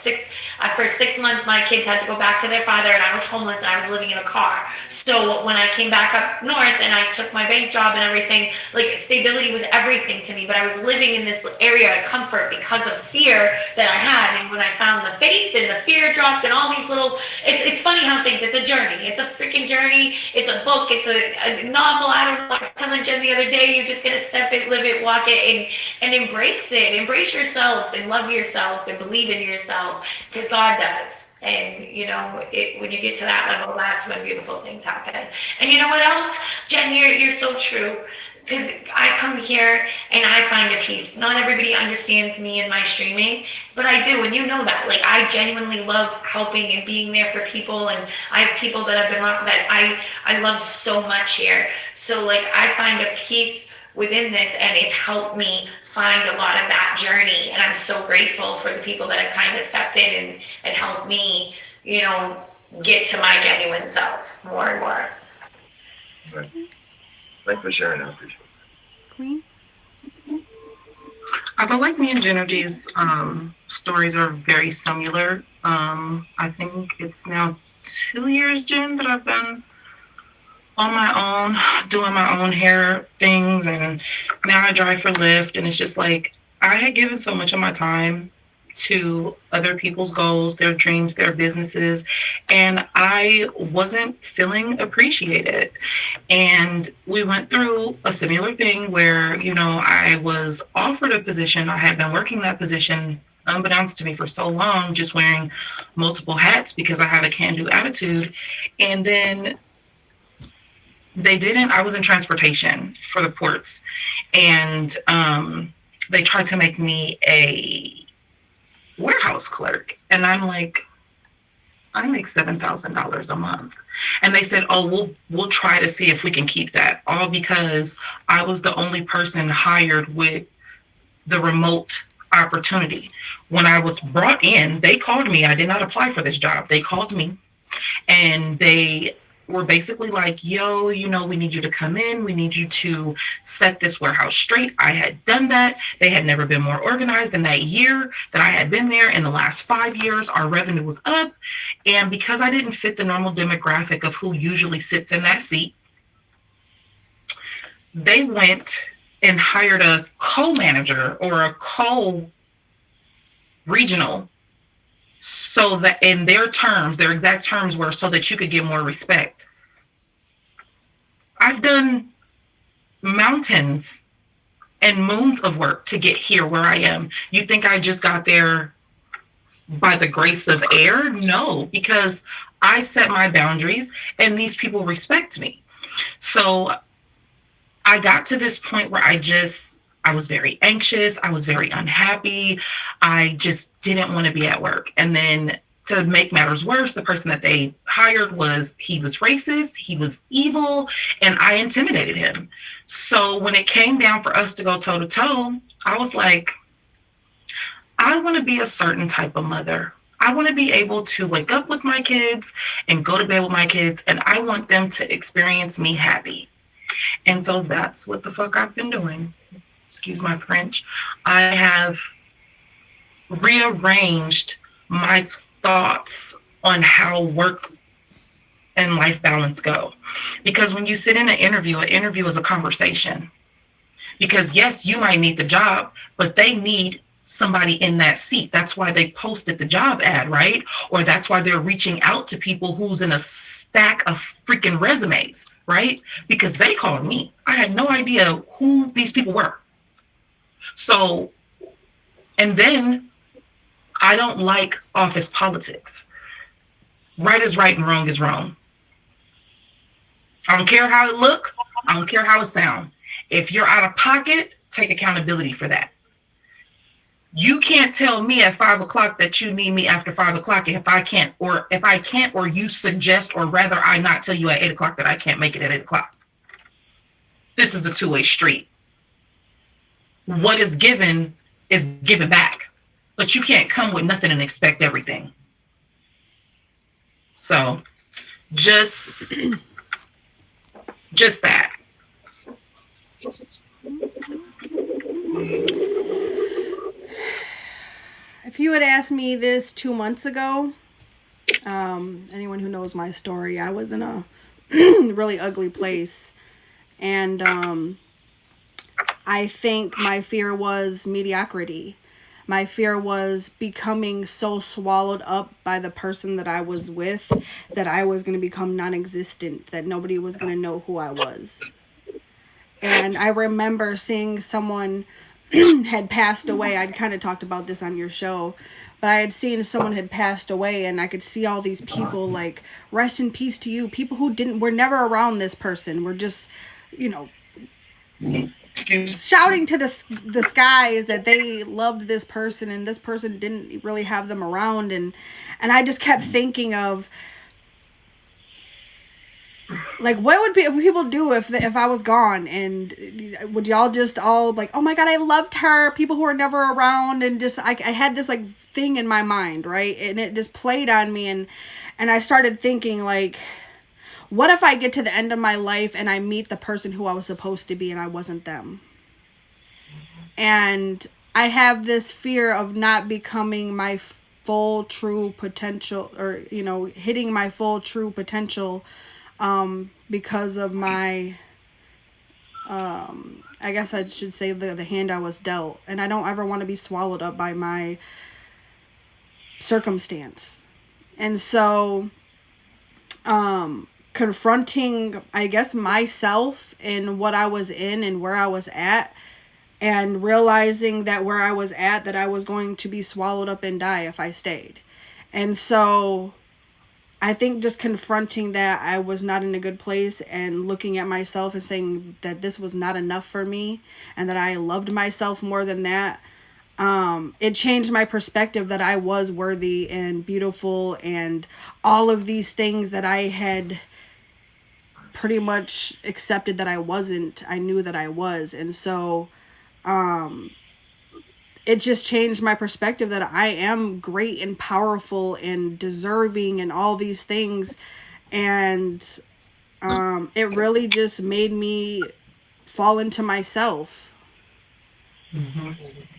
For 6 months, my kids had to go back to their father, and I was homeless, and I was living in a car. So when I came back up north and I took my bank job and everything, like stability was everything to me. But I was living in this area of comfort because of fear that I had. And when I found the faith and the fear dropped and all these little, it's funny how things. It's a journey. It's a freaking journey. It's a book. It's a novel. I don't know. I was telling Jen the other day, you're just gonna step it, live it, walk it, and embrace it. Embrace yourself and love yourself and believe in yourself, because God does. And when you get to that level, that's when beautiful things happen. And you know what else, Jen? You're so true. Because I come here and I find a peace. Not everybody understands me and my streaming, but I do, and you know that. Like, I genuinely love helping and being there for people, and I have people that I've been around that I love so much here. So, like, I find a peace within this, and it's helped me find a lot of that journey. And I'm so grateful for the people that have kind of stepped in and helped me, get to my genuine self more and more. Right. Thanks for sharing. I appreciate it. Queen? I feel like me and Jennergy's stories are very similar. I think it's now 2 years, Jen, that I've been on my own, doing my own hair things, and now I drive for Lyft, and it's just like I had given so much of my time to other people's goals, their dreams, their businesses, and I wasn't feeling appreciated. And we went through a similar thing where, I was offered a position. I had been working that position unbeknownst to me for so long, just wearing multiple hats because I had a can-do attitude. And then I was in transportation for the ports, and they tried to make me a warehouse clerk, and I'm like, I make $7,000 a month, and they said, oh, we'll try to see if we can keep that, all because I was the only person hired with the remote opportunity. When I was brought in, they called me. I did not apply for this job. They called me, and they were basically like, yo, we need you to come in. We need you to set this warehouse straight. I had done that. They had never been more organized. In that year that I had been there, in the last 5 years, our revenue was up. And because I didn't fit the normal demographic of who usually sits in that seat, they went and hired a co-manager or a co-regional, so that in their terms, their exact terms were so that you could get more respect. I've done mountains and moons of work to get here where I am. You think I just got there by the grace of air? No, because I set my boundaries and these people respect me. So I got to this point where I was very anxious. I was very unhappy. I just didn't want to be at work. And then to make matters worse, the person that they hired he was racist, he was evil, and I intimidated him. So when it came down for us to go toe to toe, I was like, I want to be a certain type of mother. I want to be able to wake up with my kids and go to bed with my kids, and I want them to experience me happy. And so that's what the fuck I've been doing. Excuse my French. I have rearranged my thoughts on how work and life balance go. Because when you sit in an interview is a conversation. Because yes, you might need the job, but they need somebody in that seat. That's why they posted the job ad, right? Or that's why they're reaching out to people who's in a stack of freaking resumes, right? Because they called me. I had no idea who these people were. So, and then I don't like office politics. Right is right and wrong is wrong. I don't care how it look. I don't care how it sound. If you're out of pocket, take accountability for that. You can't tell me at 5 o'clock that you need me after 5 o'clock if I can't, or you suggest, or rather I not tell you at 8 o'clock that I can't make it at 8 o'clock. This is a two-way street. What is given is giving back. But you can't come with nothing and expect everything. So just that. If you had asked me this 2 months ago, anyone who knows my story, I was in a really ugly place. And I think my fear was mediocrity. My fear was becoming so swallowed up by the person that I was with that I was going to become non-existent, that nobody was going to know who I was. And I remember seeing someone had passed away. I'd kind of talked about this on your show, but I had seen someone had passed away, and I could see all these people like, rest in peace to you. People who were never around this person, were just, you know, shouting to the skies that they loved this person, and this person didn't really have them around. And I just kept thinking of, like, what would people do if I was gone? And would y'all just all like, oh my God, I loved her, people who are never around? And just I had this like thing in my mind, right? And it just played on me, and I started thinking, like, what if I get to the end of my life and I meet the person who I was supposed to be and I wasn't them? And I have this fear of not becoming my full true potential, or, you know, hitting my full true potential, because of my, I guess I should say the hand I was dealt. And I don't ever want to be swallowed up by my circumstance. And so, confronting, I guess, myself and what I was in and where I was at, and realizing that where I was at, that I was going to be swallowed up and die if I stayed. And so I think just confronting that I was not in a good place, and looking at myself and saying that this was not enough for me, and that I loved myself more than that, it changed my perspective that I was worthy and beautiful, and all of these things that I had pretty much accepted that I wasn't, I knew that I was. And so it just changed my perspective that I am great and powerful and deserving and all these things. And it really just made me fall into myself. Mm-hmm.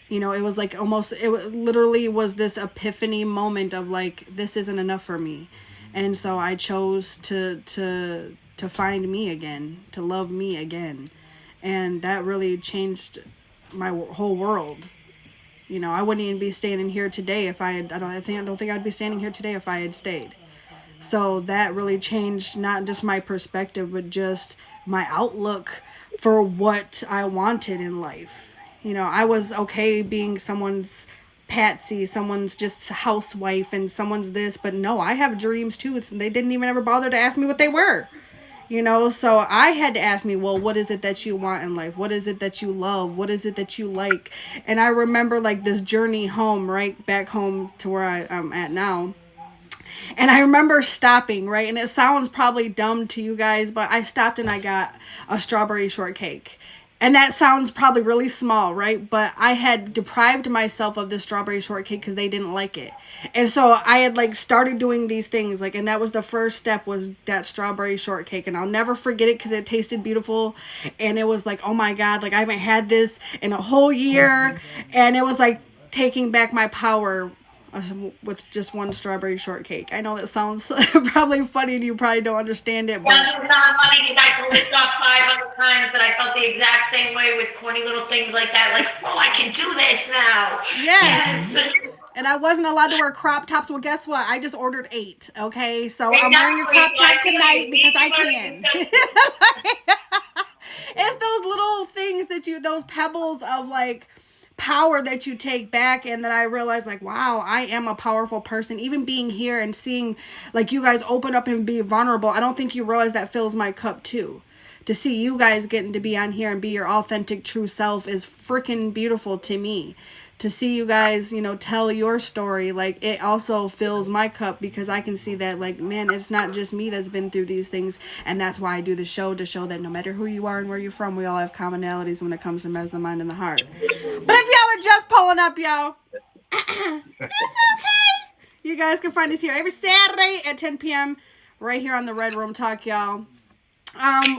You know, it was like almost, literally was this epiphany moment of like, this isn't enough for me. And so I chose to find me again, to love me again. And that really changed my whole world. You know, I wouldn't even be standing here today if I had, I don't think I'd be standing here today if I had stayed. So that really changed not just my perspective, but just my outlook for what I wanted in life. You know, I was okay being someone's patsy, someone's just housewife, and someone's this, but no, I have dreams too. They didn't even ever bother to ask me what they were. You know, so I had to ask me, well, what is it that you want in life? What is it that you love? What is it that you like? And I remember like this journey home, right back home to where I'm at now. And I remember stopping, right? And it sounds probably dumb to you guys, but I stopped and I got a strawberry shortcake. And that sounds probably really small, right? But I had deprived myself of the strawberry shortcake because they didn't like it. And so I had like started doing these things, like, and that was the first step, was that strawberry shortcake. And I'll never forget it because it tasted beautiful. And it was like, oh my God, like I haven't had this in a whole year. And it was like taking back my power with just one strawberry shortcake. I know that sounds probably funny and you probably don't understand it, but Well, it's not funny because I can list off 500 times that I felt the exact same way with corny little things like that. Like, oh, I can do this now. yes. And I wasn't allowed to wear crop tops. Well, guess what? I just ordered 8. Okay, so I'm wearing a crop top tonight because I can. It's those little things that those pebbles of like power that you take back, and then I realized like, wow, I am a powerful person. Even being here and seeing like you guys open up and be vulnerable, I don't think you realize that fills my cup too. To see you guys getting to be on here and be your authentic true self is freaking beautiful to me. to see you guys, tell your story, like it also fills my cup because I can see that, like, man, it's not just me that's been through these things, and that's why I do the show, to show that no matter who you are and where you're from, we all have commonalities when it comes to the mind and the heart. But if y'all are just pulling up, y'all, it's okay. You guys can find us here every Saturday at 10 p.m. right here on the Red Room Talk, y'all.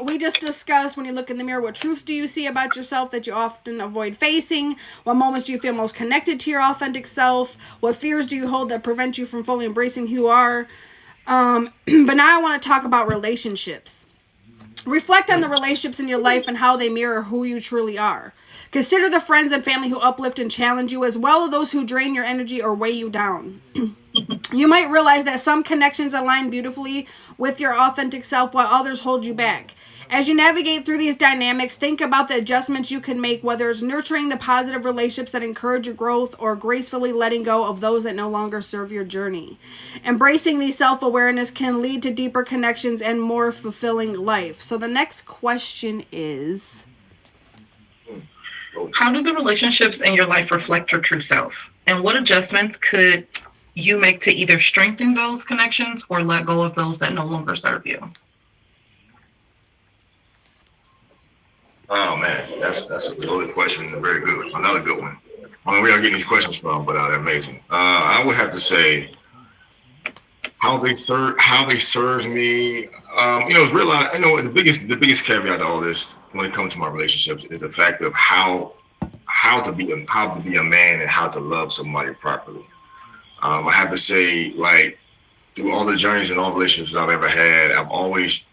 We just discussed, when you look in the mirror, what truths do you see about yourself that you often avoid facing? What moments do you feel most connected to your authentic self? What fears do you hold that prevent you from fully embracing who you are? But now I want to talk about relationships. Reflect on the relationships in your life and how they mirror who you truly are. Consider the friends and family who uplift and challenge you, as well as those who drain your energy or weigh you down. You might realize that some connections align beautifully with your authentic self while others hold you back. As you navigate through these dynamics, think about the adjustments you can make, whether it's nurturing the positive relationships that encourage your growth or gracefully letting go of those that no longer serve your journey. Embracing these self-awareness can lead to deeper connections and more fulfilling life. So the next question is, how do the relationships in your life reflect your true self? And what adjustments could you make to either strengthen those connections or let go of those that no longer serve you? Oh man, that's a loaded question, a very good one. Another good one. I mean, we are getting these questions from, but they're amazing. I would have to say how they serve me. It's realize, the biggest caveat to all this when it comes to my relationships is the fact of how to be a man and how to love somebody properly. I have to say, like, through all the journeys and all relationships I've ever had, I've always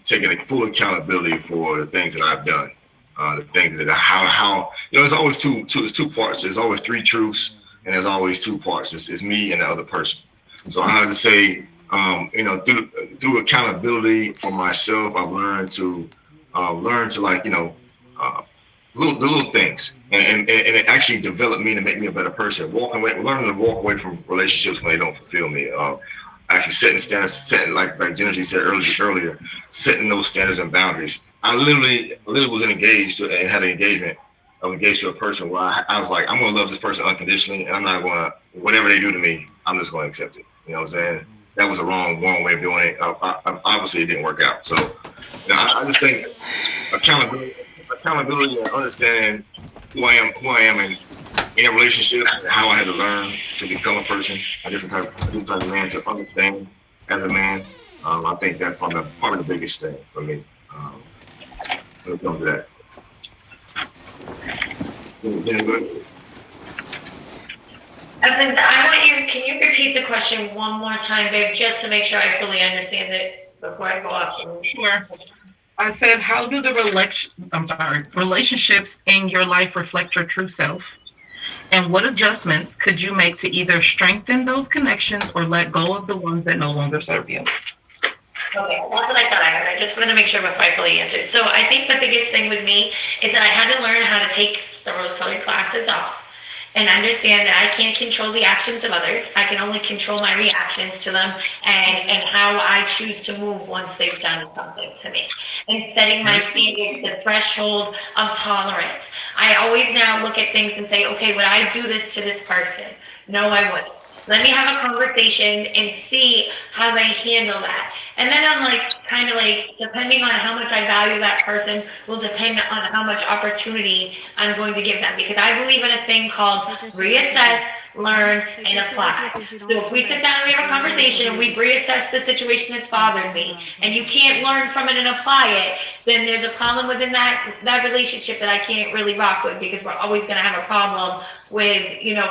taken full accountability for the things that I've done. The things that how there's always two parts. There's always three truths, and there's always two parts. It's me and the other person. So I have to say, through accountability for myself, I've learned to little things, and it actually developed me to make me a better person. Learning to walk away from relationships when they don't fulfill me. Actually setting standards, like Jennifer said earlier, setting those standards and boundaries. I literally was engaged and had an engagement. I was engaged to a person where I was like, I'm going to love this person unconditionally, and I'm not going to, whatever they do to me, I'm just going to accept it. You know what I'm saying? That was a wrong way of doing it. Obviously, it didn't work out. So, I just think accountability and understanding who I am in a relationship, and how I had to learn to become a person, a different type of man, to understand as a man. I think that's probably the biggest thing for me when it comes to that. Since I want you, can you repeat the question one more time, babe, just to make sure I fully understand it before I go off? Sure. I said, how do the relationships in your life reflect your true self? And what adjustments could you make to either strengthen those connections or let go of the ones that no longer serve you? Okay, that's what I thought I heard. I just wanted to make sure before I fully answered. So I think the biggest thing with me is that I had to learn how to take the rose-colored glasses off and understand that I can't control the actions of others. I can only control my reactions to them and how I choose to move once they've done something to me. And setting my standards, the threshold of tolerance. I always now look at things and say, okay, would I do this to this person? No, I wouldn't. Let me have a conversation and see how they handle that. And then I'm kind of depending on how much I value that person will depend on how much opportunity I'm going to give them. Because I believe in a thing called reassess, learn, and apply. So if we sit down and we have a conversation and we reassess the situation that's bothered me, and you can't learn from it and apply it, then there's a problem within that relationship that I can't really rock with, because we're always going to have a problem with,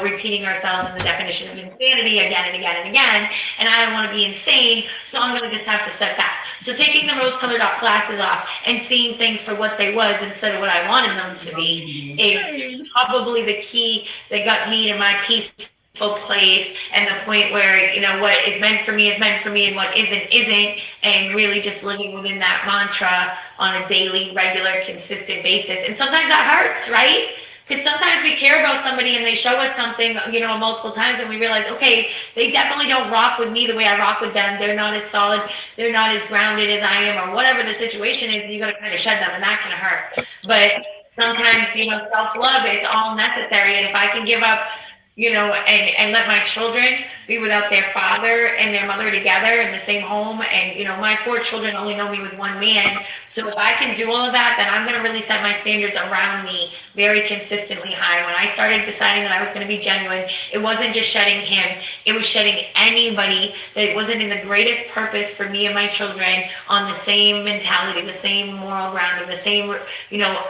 repeating ourselves in the definition of insanity again and again and again. And I don't want to be insane, so I'm going to just have to step back. So taking the rose-colored glasses off and seeing things for what they was instead of what I wanted them to be is probably the key that got me to my peaceful place, and the point where, what is meant for me is meant for me, and what isn't, and really just living within that mantra on a daily, regular, consistent basis. And sometimes that hurts, right? Because sometimes we care about somebody and they show us something, multiple times, and we realize, okay, they definitely don't rock with me the way I rock with them. They're not as solid, they're not as grounded as I am, or whatever the situation is. You got to kind of shed them, and that can hurt. But sometimes, self-love, it's all necessary. And if I can give up, and let my children be without their father and their mother together in the same home. And, my 4 children only know me with one man. So if I can do all of that, then I'm going to really set my standards around me very consistently high. When I started deciding that I was going to be genuine, it wasn't just shedding him. It was shedding anybody that wasn't in the greatest purpose for me and my children on the same mentality, the same moral grounding, the same,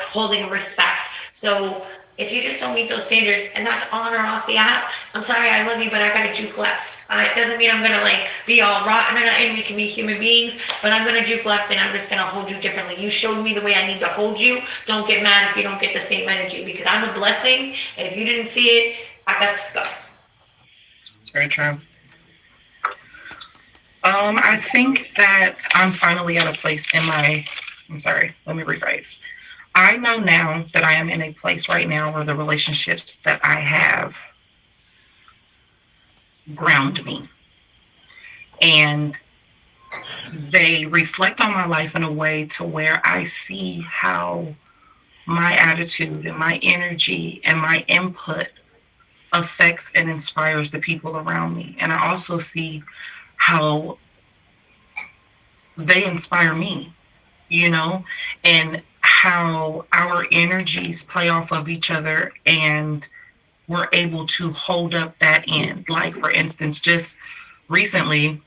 holding of respect. So if you just don't meet those standards, and that's on or off the app, I'm sorry, I love you, but I got to juke left. It doesn't mean I'm going to be all rotten, and we can be human beings, but I'm going to juke left and I'm just going to hold you differently. You showed me the way I need to hold you. Don't get mad if you don't get the same energy, because I'm a blessing, and if you didn't see it, I got to go. Very true. I think that I'm finally at a place let me rephrase. I know now that I am in a place right now where the relationships that I have ground me. And they reflect on my life in a way to where I see how my attitude and my energy and my input affects and inspires the people around me. And I also see how they inspire me, and how our energies play off of each other, and we're able to hold up that end. Like, for instance, just recently,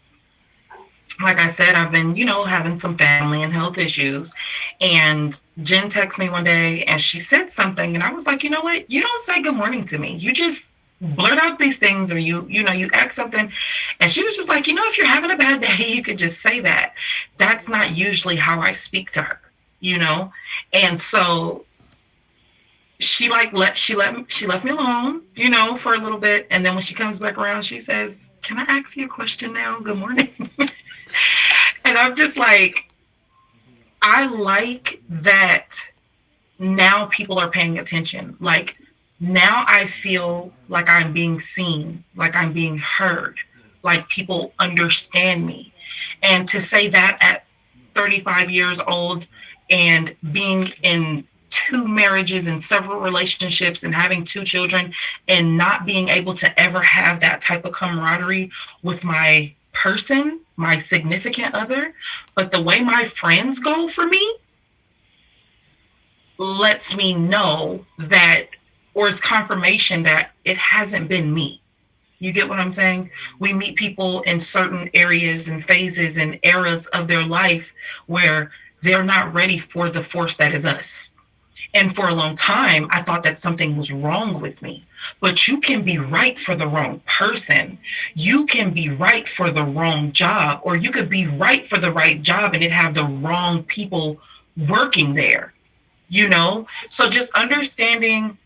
like I said, I've been, having some family and health issues. And Jen texted me one day and she said something, and I was like, you know what? You don't say good morning to me. You just blurt out these things, or you ask something. And she was just like, if you're having a bad day, you could just say that. That's not usually how I speak to her, And so she left me alone, for a little bit. And then when she comes back around, she says, "Can I ask you a question now? Good morning." And I'm just like, I like that now people are paying attention. Like, now I feel like I'm being seen, like I'm being heard, like people understand me. And to say that at 35 years old and being in 2 marriages and several relationships and having 2 children and not being able to ever have that type of camaraderie with my person, my significant other, but the way my friends go for me lets me know that, or is confirmation that it hasn't been me. You get what I'm saying? We meet people in certain areas and phases and eras of their life where they're not ready for the force that is us. And for a long time, I thought that something was wrong with me. But you can be right for the wrong person. You can be right for the wrong job, or you could be right for the right job and it have the wrong people working there, So just understanding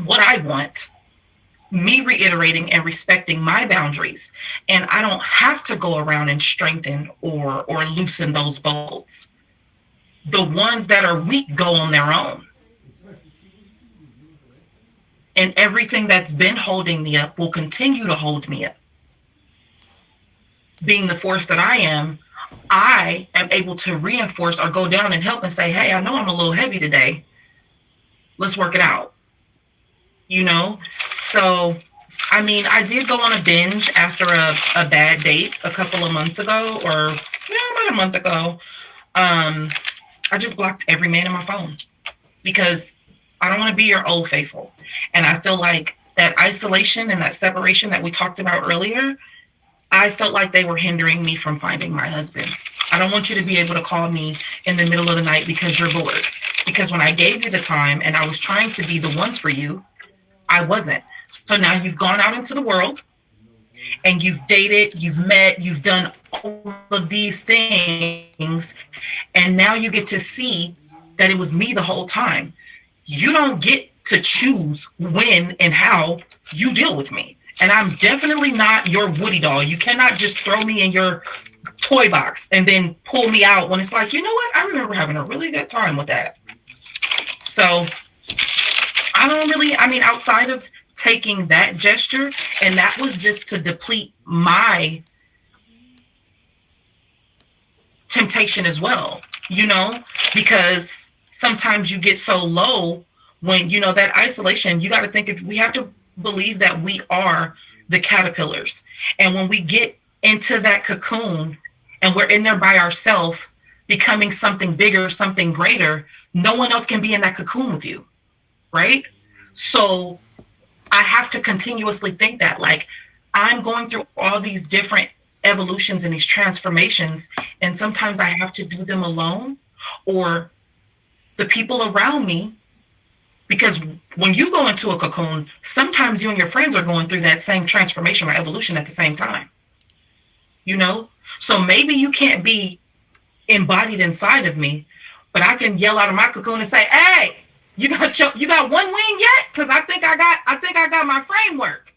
what I want, me reiterating and respecting my boundaries. And I don't have to go around and strengthen or loosen those bolts. The ones that are weak go on their own. And everything that's been holding me up will continue to hold me up. Being the force that I am able to reinforce or go down and help and say, hey, I know I'm a little heavy today. Let's work it out. So, I did go on a binge after a bad date a couple of months ago, or about a month ago. I just blocked every man in my phone because I don't want to be your old faithful. And I feel like that isolation and that separation that we talked about earlier, I felt like they were hindering me from finding my husband. I don't want you to be able to call me in the middle of the night because you're bored. Because when I gave you the time and I was trying to be the one for you, I wasn't. So now you've gone out into the world and you've dated, you've met, you've done all of these things. And now you get to see that it was me the whole time. You don't get to choose when and how you deal with me. And I'm definitely not your Woody doll. You cannot just throw me in your toy box and then pull me out when it's like, you know what? I remember having a really good time with that. So I don't really, outside of taking that gesture, and that was just to deplete my temptation as well, because sometimes you get so low when, you know, that isolation, you got to think, if we have to believe that we are the caterpillars. And when we get into that cocoon and we're in there by ourselves, becoming something bigger, something greater, no one else can be in that cocoon with you, right? So I have to continuously think that, like, I'm going through all these different evolutions and these transformations, and sometimes I have to do them alone, or the people around me, because when you go into a cocoon, sometimes you and your friends are going through that same transformation or evolution at the same time, you know? So maybe you can't be embodied inside of me, but I can yell out of my cocoon and say, hey, you got one wing yet? Because I think I got my framework.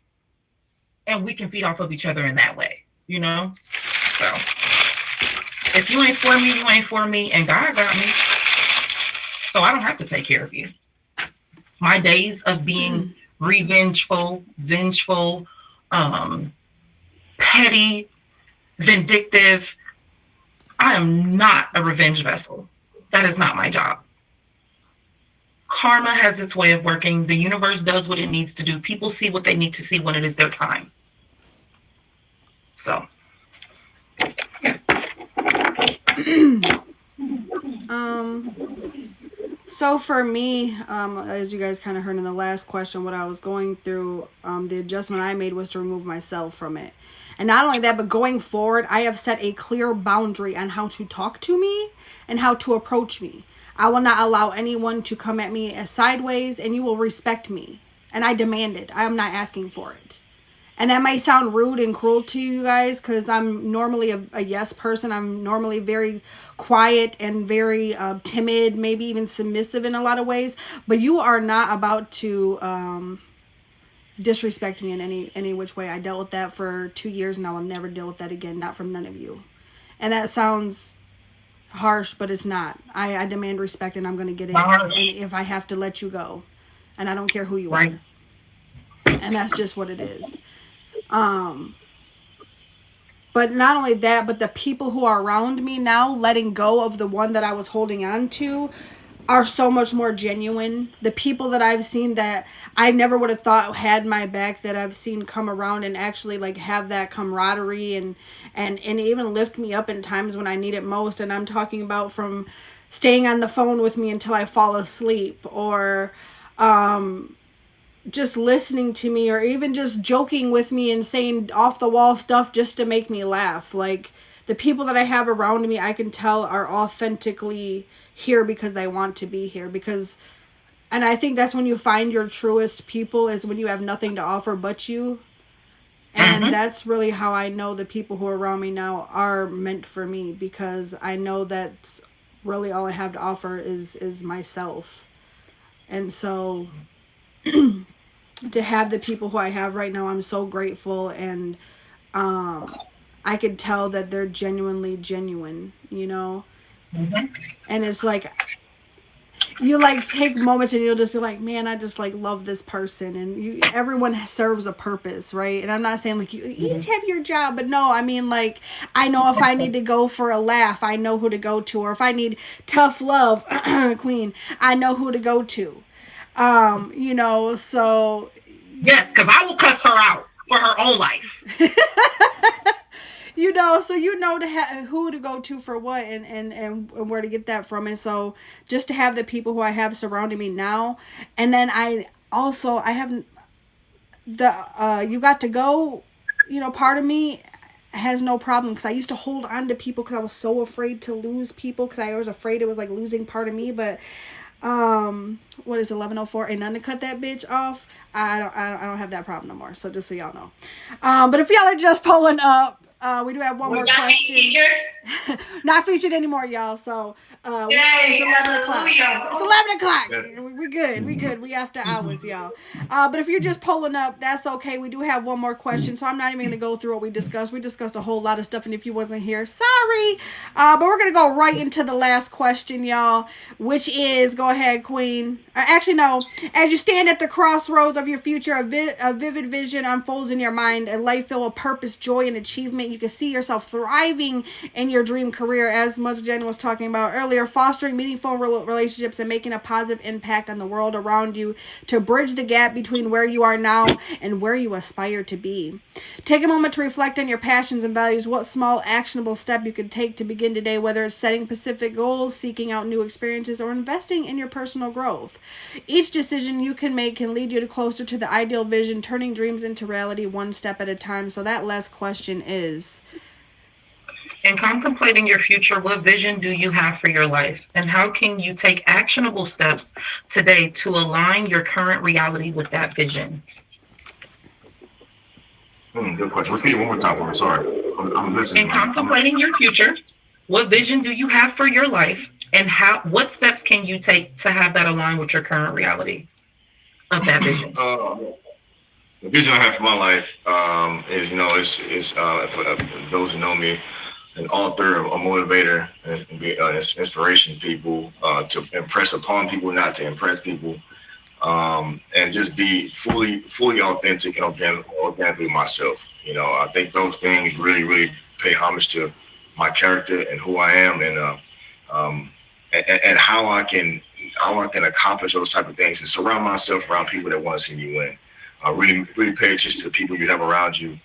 And we can feed off of each other in that way, you know? So if you ain't for me, you ain't for me, and God got me. So I don't have to take care of you. My days of being revengeful, vengeful, petty, vindictive, I am not a revenge vessel. That is not my job. Karma has its way of working. The universe does what it needs to do. People see what they need to see when it is their time. So, yeah. So for me, as you guys kind of heard in the last question, what I was going through, the adjustment I made was to remove myself from it. And not only that, but going forward, I have set a clear boundary on how to talk to me and how to approach me. I will not allow anyone to come at me as sideways, and you will respect me. And I demand it. I am not asking for it. And that might sound rude and cruel to you guys, because I'm normally a yes person. I'm normally very quiet and very timid, maybe even submissive in a lot of ways. But you are not about to disrespect me in any which way. I dealt with that for 2 years, and I will never deal with that again. Not from none of you. And that sounds harsh, but it's not. I demand respect, and I'm going to get it. And if I have to let you go. And I don't care who you are. And that's just what it is. But not only that, but the people who are around me now, letting go of the one that I was holding on to, are so much more genuine. The people that I've seen that I never would have thought had my back, that I've seen come around and actually like have that camaraderie and even lift me up in times when I need it most. And I'm talking about from staying on the phone with me until I fall asleep, or just listening to me, or even just joking with me and saying off the wall stuff just to make me laugh. Like, the people that I have around me, I can tell are authentically here because they want to be here. And I think that's when you find your truest people, is when you have nothing to offer but you. And that's really how I know the people who are around me now are meant for me, because I know that really all I have to offer is myself. And so to have the people who I have right now, I'm so grateful. And I could tell that they're genuinely genuine, you know? And it's like, you like take moments and you'll just be like, man, I just like love this person. And everyone serves a purpose, right? And I'm not saying like you each have your job, but no, I mean, like, I know if I need to go for a laugh, I know who to go to. Or if I need tough love, Queen, I know who to go to. You know, so yes, because I will cuss her out for her own life. You know, so you know who to go to for what, and where to get that from. And so just to have the people who I have surrounding me now. And then I have the you got to go, you know, part of me has no problem, because I used to hold on to people because I was so afraid to lose people, because I was afraid it was like losing part of me. But what is 11:04? Ain't nothing to cut that bitch off. I don't have that problem no more. So just so y'all know. But if y'all are just pulling up, we do have one more question. Not featured anymore, y'all. So it's 11 o'clock. It's 11 o'clock. We're good. We good. We after hours, y'all. But if you're just pulling up, that's okay. We do have one more question, so I'm not even going to go through what we discussed. We discussed a whole lot of stuff, and if you wasn't here, sorry. But we're going to go right into the last question, y'all, which is, go ahead, Queen. Actually, no. As you stand at the crossroads of your future, a vivid vision unfolds in your mind, a life filled with purpose, joy, and achievement. and you can see yourself thriving in your dream career, as much Jen was talking about earlier, fostering meaningful relationships and making a positive impact on the world around you to bridge the gap between where you are now and where you aspire to be. Take a moment to reflect on your passions and values. What small actionable step you could take to begin today, whether it's setting specific goals, seeking out new experiences, or investing in your personal growth. Each decision you can make can lead you closer to the ideal vision, turning dreams into reality one step at a time. So that last question is, in contemplating your future, what vision do you have for your life? And how can you take actionable steps today to align your current reality with that vision? Good question. Repeat it one more time. I'm sorry. I'm listening. In contemplating your future, what vision do you have for your life? And what steps can you take to have that align with your current reality of that vision? The vision I have for my life is, for those who know me, an author, a motivator, and inspiration to people, to impress upon people, not to impress people, and just be fully authentic and organically myself. I think those things really, really pay homage to my character and who I am, and how I can accomplish those type of things and surround myself around people that want to see me win. Really pay attention to the people you have around you.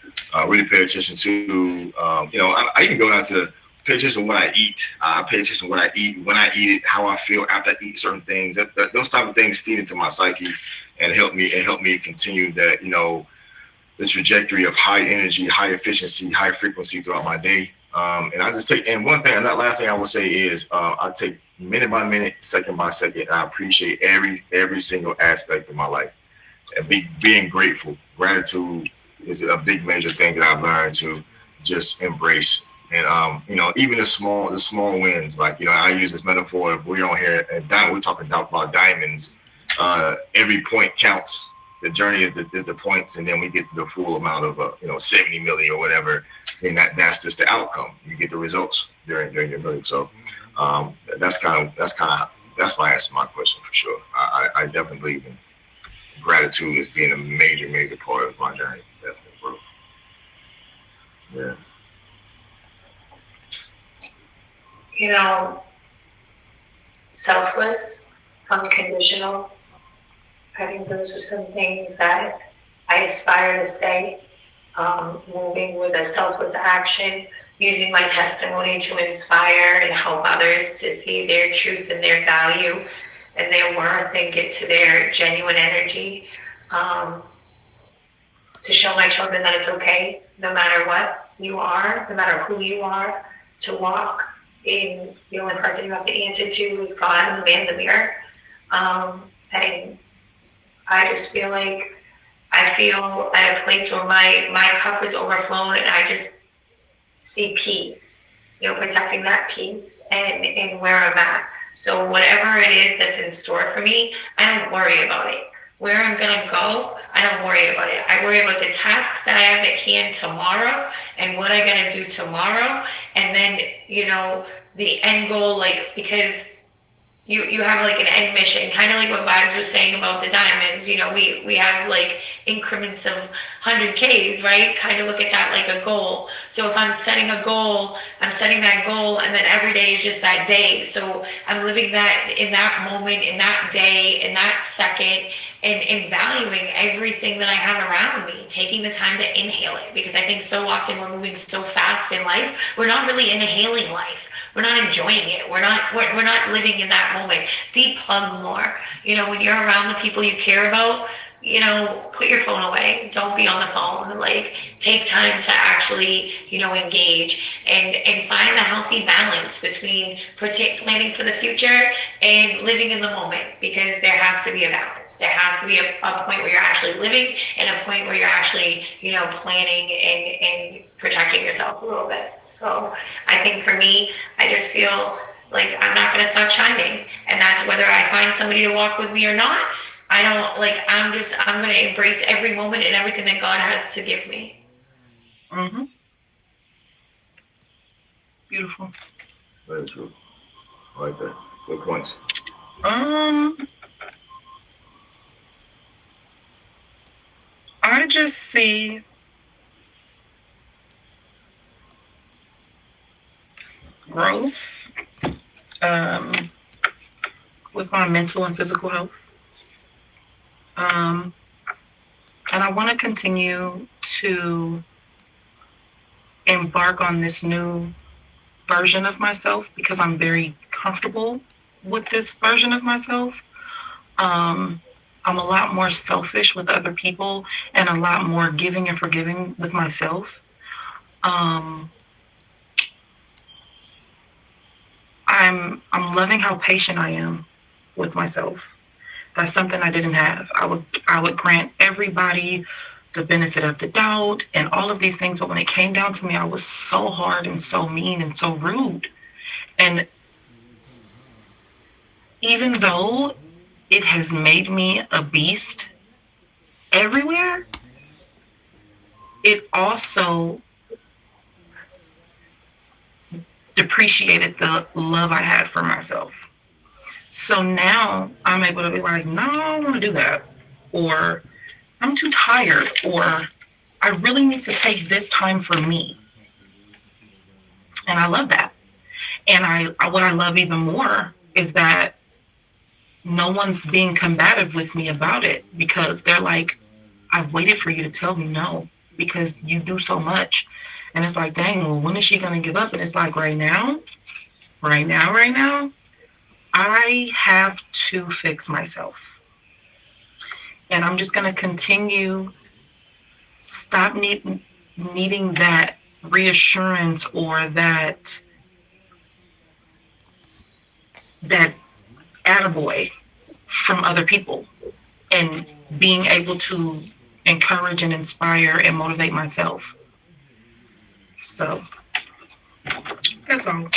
Really pay attention to, I even go down to pay attention to what I eat. I pay attention to what I eat, when I eat it, how I feel after I eat certain things. Those type of things feed into my psyche and help me continue that, the trajectory of high energy, high efficiency, high frequency throughout my day. And I just take, and one thing, and that last thing I will say is, I take minute by minute, second by second, and I appreciate every single aspect of my life. And being grateful. Gratitude is a big major thing that I've learned to just embrace. And even the small wins. Like, I use this metaphor. If we're on here and we're talking about diamonds, every point counts. The journey is the points, and then we get to the full amount of 70 million or whatever. Then that's just the outcome. You get the results during your million. So that's my answer to my question for sure. I definitely believe in gratitude as being a major part of my journey. Definitely, bro. Yeah. Selfless, unconditional. I think those are some things that I aspire to stay. Moving with a selfless action, using my testimony to inspire and help others to see their truth and their value and their worth and get to their genuine energy. To show my children that it's okay, no matter what you are, no matter who you are, to walk in the only person you have to answer to is God and the man in the mirror. And I just feel like I feel at a place where my cup is overflowing and I just see peace, protecting that peace and where I'm at. So whatever it is that's in store for me, I don't worry about it. Where I'm going to go, I don't worry about it. I worry about the tasks that I have at hand tomorrow and what I'm going to do tomorrow. And then, the end goal, because you have like an end mission, kind of like what Vibes was saying about the diamonds. We have like increments of 100Ks, right? Kind of look at that like a goal. So if I'm setting a goal, I'm setting that goal, and then every day is just that day. So I'm living that in that moment, in that day, in that second, and valuing everything that I have around me, taking the time to inhale it. Because I think so often we're moving so fast in life, we're not really inhaling life. We're not enjoying it. We're not living in that moment. Deep plug more. When you're around the people you care about, put your phone away. Don't be on the phone. Take time to actually, engage and find a healthy balance between planning for the future and living in the moment, because there has to be a balance. There has to be a point where you're actually living and a point where you're actually, planning and protecting yourself a little bit. So I think for me, I just feel like I'm not going to stop shining. And that's whether I find somebody to walk with me or not. I'm going to embrace every moment and everything that God has to give me. Mm-hmm. Beautiful. Very true. I like that. Good points. I just see growth um, with my mental and physical health. And I want to continue to embark on this new version of myself because I'm very comfortable with this version of myself. I'm a lot more selfish with other people and a lot more giving and forgiving with myself. I'm loving how patient I am with myself. That's something I didn't have. I would grant everybody the benefit of the doubt and all of these things, but when it came down to me, I was so hard and so mean and so rude. And even though it has made me a beast everywhere, it also depreciated the love I had for myself. So now I'm able to be like, no, I don't want to do that. Or I'm too tired. Or I really need to take this time for me. And I love that. And what I love even more is that no one's being combative with me about it because they're like, I've waited for you to tell me no because you do so much. And it's like, dang, well, when is she going to give up? And it's like, right now, I have to fix myself. And I'm just going to continue, stop needing that reassurance or that attaboy from other people and being able to encourage and inspire and motivate myself. So that's all.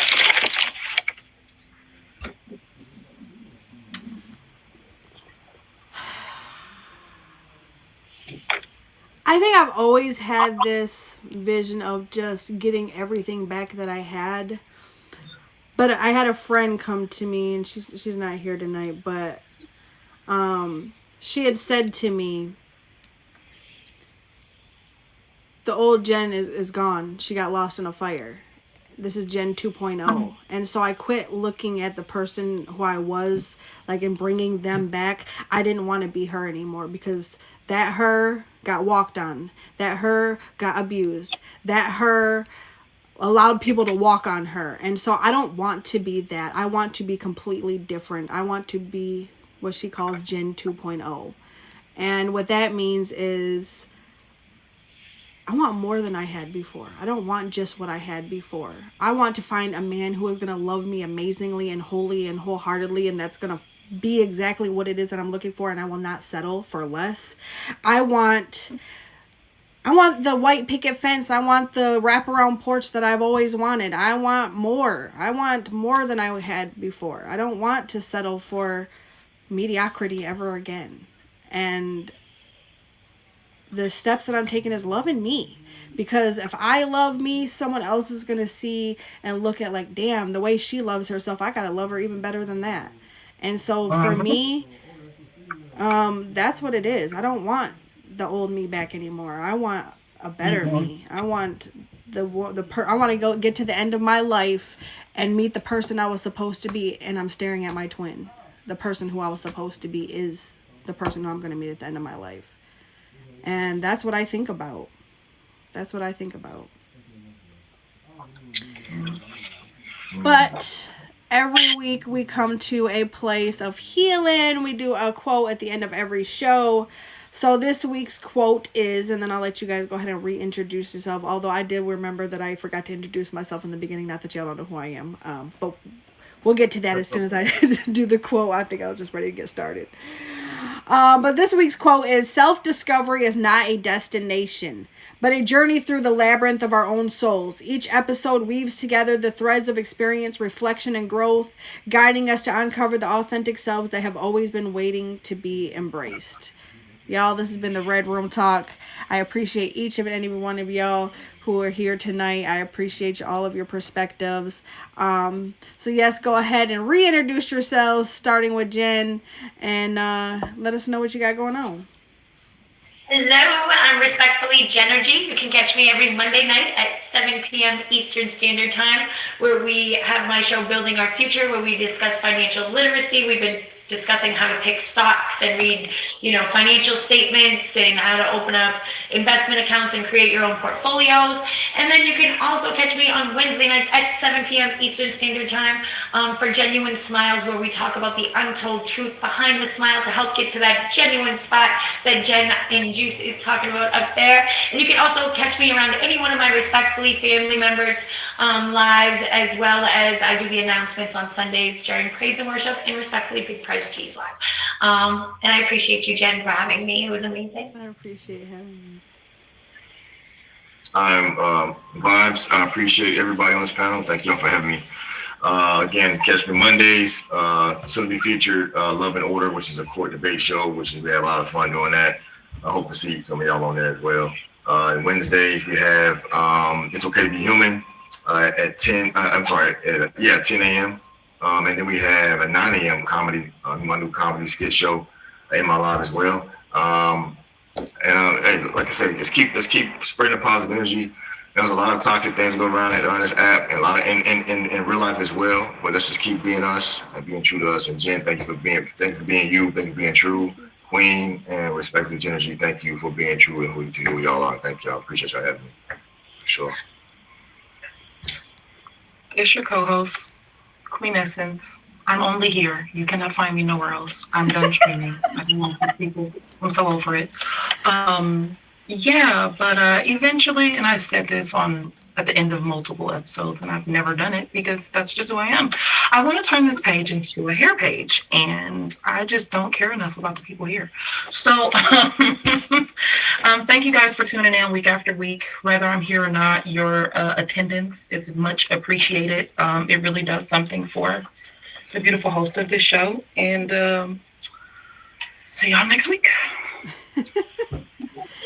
I think I've always had this vision of just getting everything back that I had. But I had a friend come to me, and she's not here tonight, but she had said to me, the old Jen is gone. She got lost in a fire. This is Jen 2.0. And so I quit looking at the person who I was, like, and bringing them back. I didn't want to be her anymore because that her got walked on. That her got abused. That her allowed people to walk on her. And so I don't want to be that. I want to be completely different. I want to be what she calls Jen 2.0. And what that means is I want more than I had before. I don't want just what I had before. I want to find a man who is going to love me amazingly and wholly and wholeheartedly, and that's going to be exactly what it is that I'm looking for, and I will not settle for less. I want the white picket fence. I want the wraparound porch that I've always wanted. I want more. I want more than I had before. I don't want to settle for mediocrity ever again. And the steps that I'm taking is loving me. Because if I love me, someone else is going to see and look at like, damn, the way she loves herself, I got to love her even better than that. And so for me, that's what it is. I don't want the old me back anymore. I want a better me. I want I want to go get to the end of my life and meet the person I was supposed to be, and I'm staring at my twin. The person who I was supposed to be is the person who I'm going to meet at the end of my life. And that's what I think about. That's what I think about. But every week we come to a place of healing. We do a quote at the end of every show. So this week's quote is, and then I'll let you guys go ahead and reintroduce yourself. Although I did remember that I forgot to introduce myself in the beginning. Not that y'all don't know who I am. But we'll get to that as soon as I do the quote. I think I was just ready to get started. But this week's quote is, self-discovery is not a destination, but a journey through the labyrinth of our own souls. Each episode weaves together the threads of experience, reflection, and growth, guiding us to uncover the authentic selves that have always been waiting to be embraced. Y'all, this has been the Red Room Talk. I appreciate each and every one of y'all who are here tonight. I appreciate all of your perspectives. So yes, go ahead and reintroduce yourselves, starting with Jen, and let us know what you got going on. Hello, I'm respectfully Genergy. You can catch me every Monday night at 7 p.m. Eastern Standard Time, where we have my show Building Our Future, where we discuss financial literacy. We've been discussing how to pick stocks and read, financial statements and how to open up investment accounts and create your own portfolios. And then you can also catch me on Wednesday nights at 7 p.m. Eastern Standard Time for Genuine Smiles, where we talk about the untold truth behind the smile to help get to that genuine spot that Jen and Juice is talking about up there. And you can also catch me around any one of my Respectfully family members' lives, as well as I do the announcements on Sundays during Praise and Worship and Respectfully Big Prize Cheese Live. And I appreciate you, Jen, for having me. It was amazing. I appreciate having you. I'm Vibes. I appreciate everybody on this panel. Thank y'all for having me. Again, catch me Mondays. Soon to be featured Love and Order, which is a court debate show, which we have a lot of fun doing that. I hope to see some of y'all on there as well. And Wednesdays we have It's Okay to Be Human at 10. I'm sorry, at 10 a.m. And then we have a 9 a.m. comedy, my new comedy skit show in my live as well. And like I said, let's keep spreading the positive energy. There's a lot of toxic things going around on this app, and a lot of in real life as well. But let's just keep being us and being true to us. And Jen, thank you for being you. Thank you for being true. Queen and Respectfully Energy, thank you for being true and who we all are. Thank y'all. Appreciate y'all having me. For sure. It's your co-host, Queen Essence. I'm only here. You cannot find me nowhere else. I'm done streaming. I don't want these people. I'm so over it. But eventually, and I've said this at the end of multiple episodes, and I've never done it because that's just who I am. I want to turn this page into a hair page, and I just don't care enough about the people here. So thank you guys for tuning in week after week. Whether I'm here or not, your attendance is much appreciated. It really does something for the beautiful host of this show, and see y'all next week.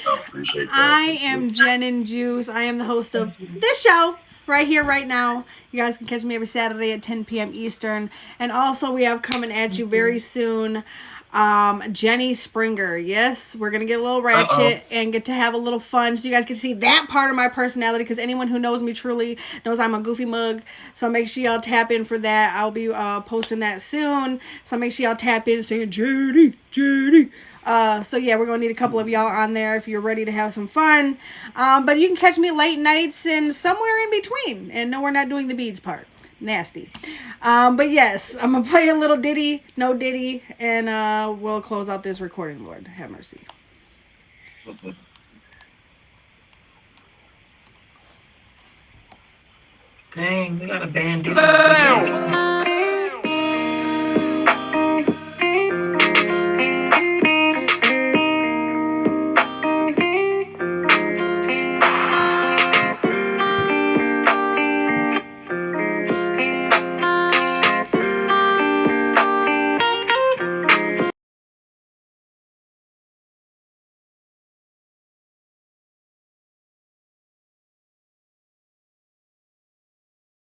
Appreciate that. I am Jen and Juice. I am the host of this show right here, right now. You guys can catch me every Saturday at 10 p.m. Eastern. And also we have coming at you very soon, Jenny Springer. Yes, we're going to get a little ratchet and get to have a little fun so you guys can see that part of my personality, because anyone who knows me truly knows I'm a goofy mug. So make sure y'all tap in for that. I'll be posting that soon. So make sure y'all tap in saying, Jenny. So yeah, we're going to need a couple of y'all on there if you're ready to have some fun. But you can catch me late nights and somewhere in between. And no, we're not doing the beads part. Nasty. But yes, I'm going to play a little ditty, no ditty, and we'll close out this recording, Lord. Have mercy. Dang, we got a band.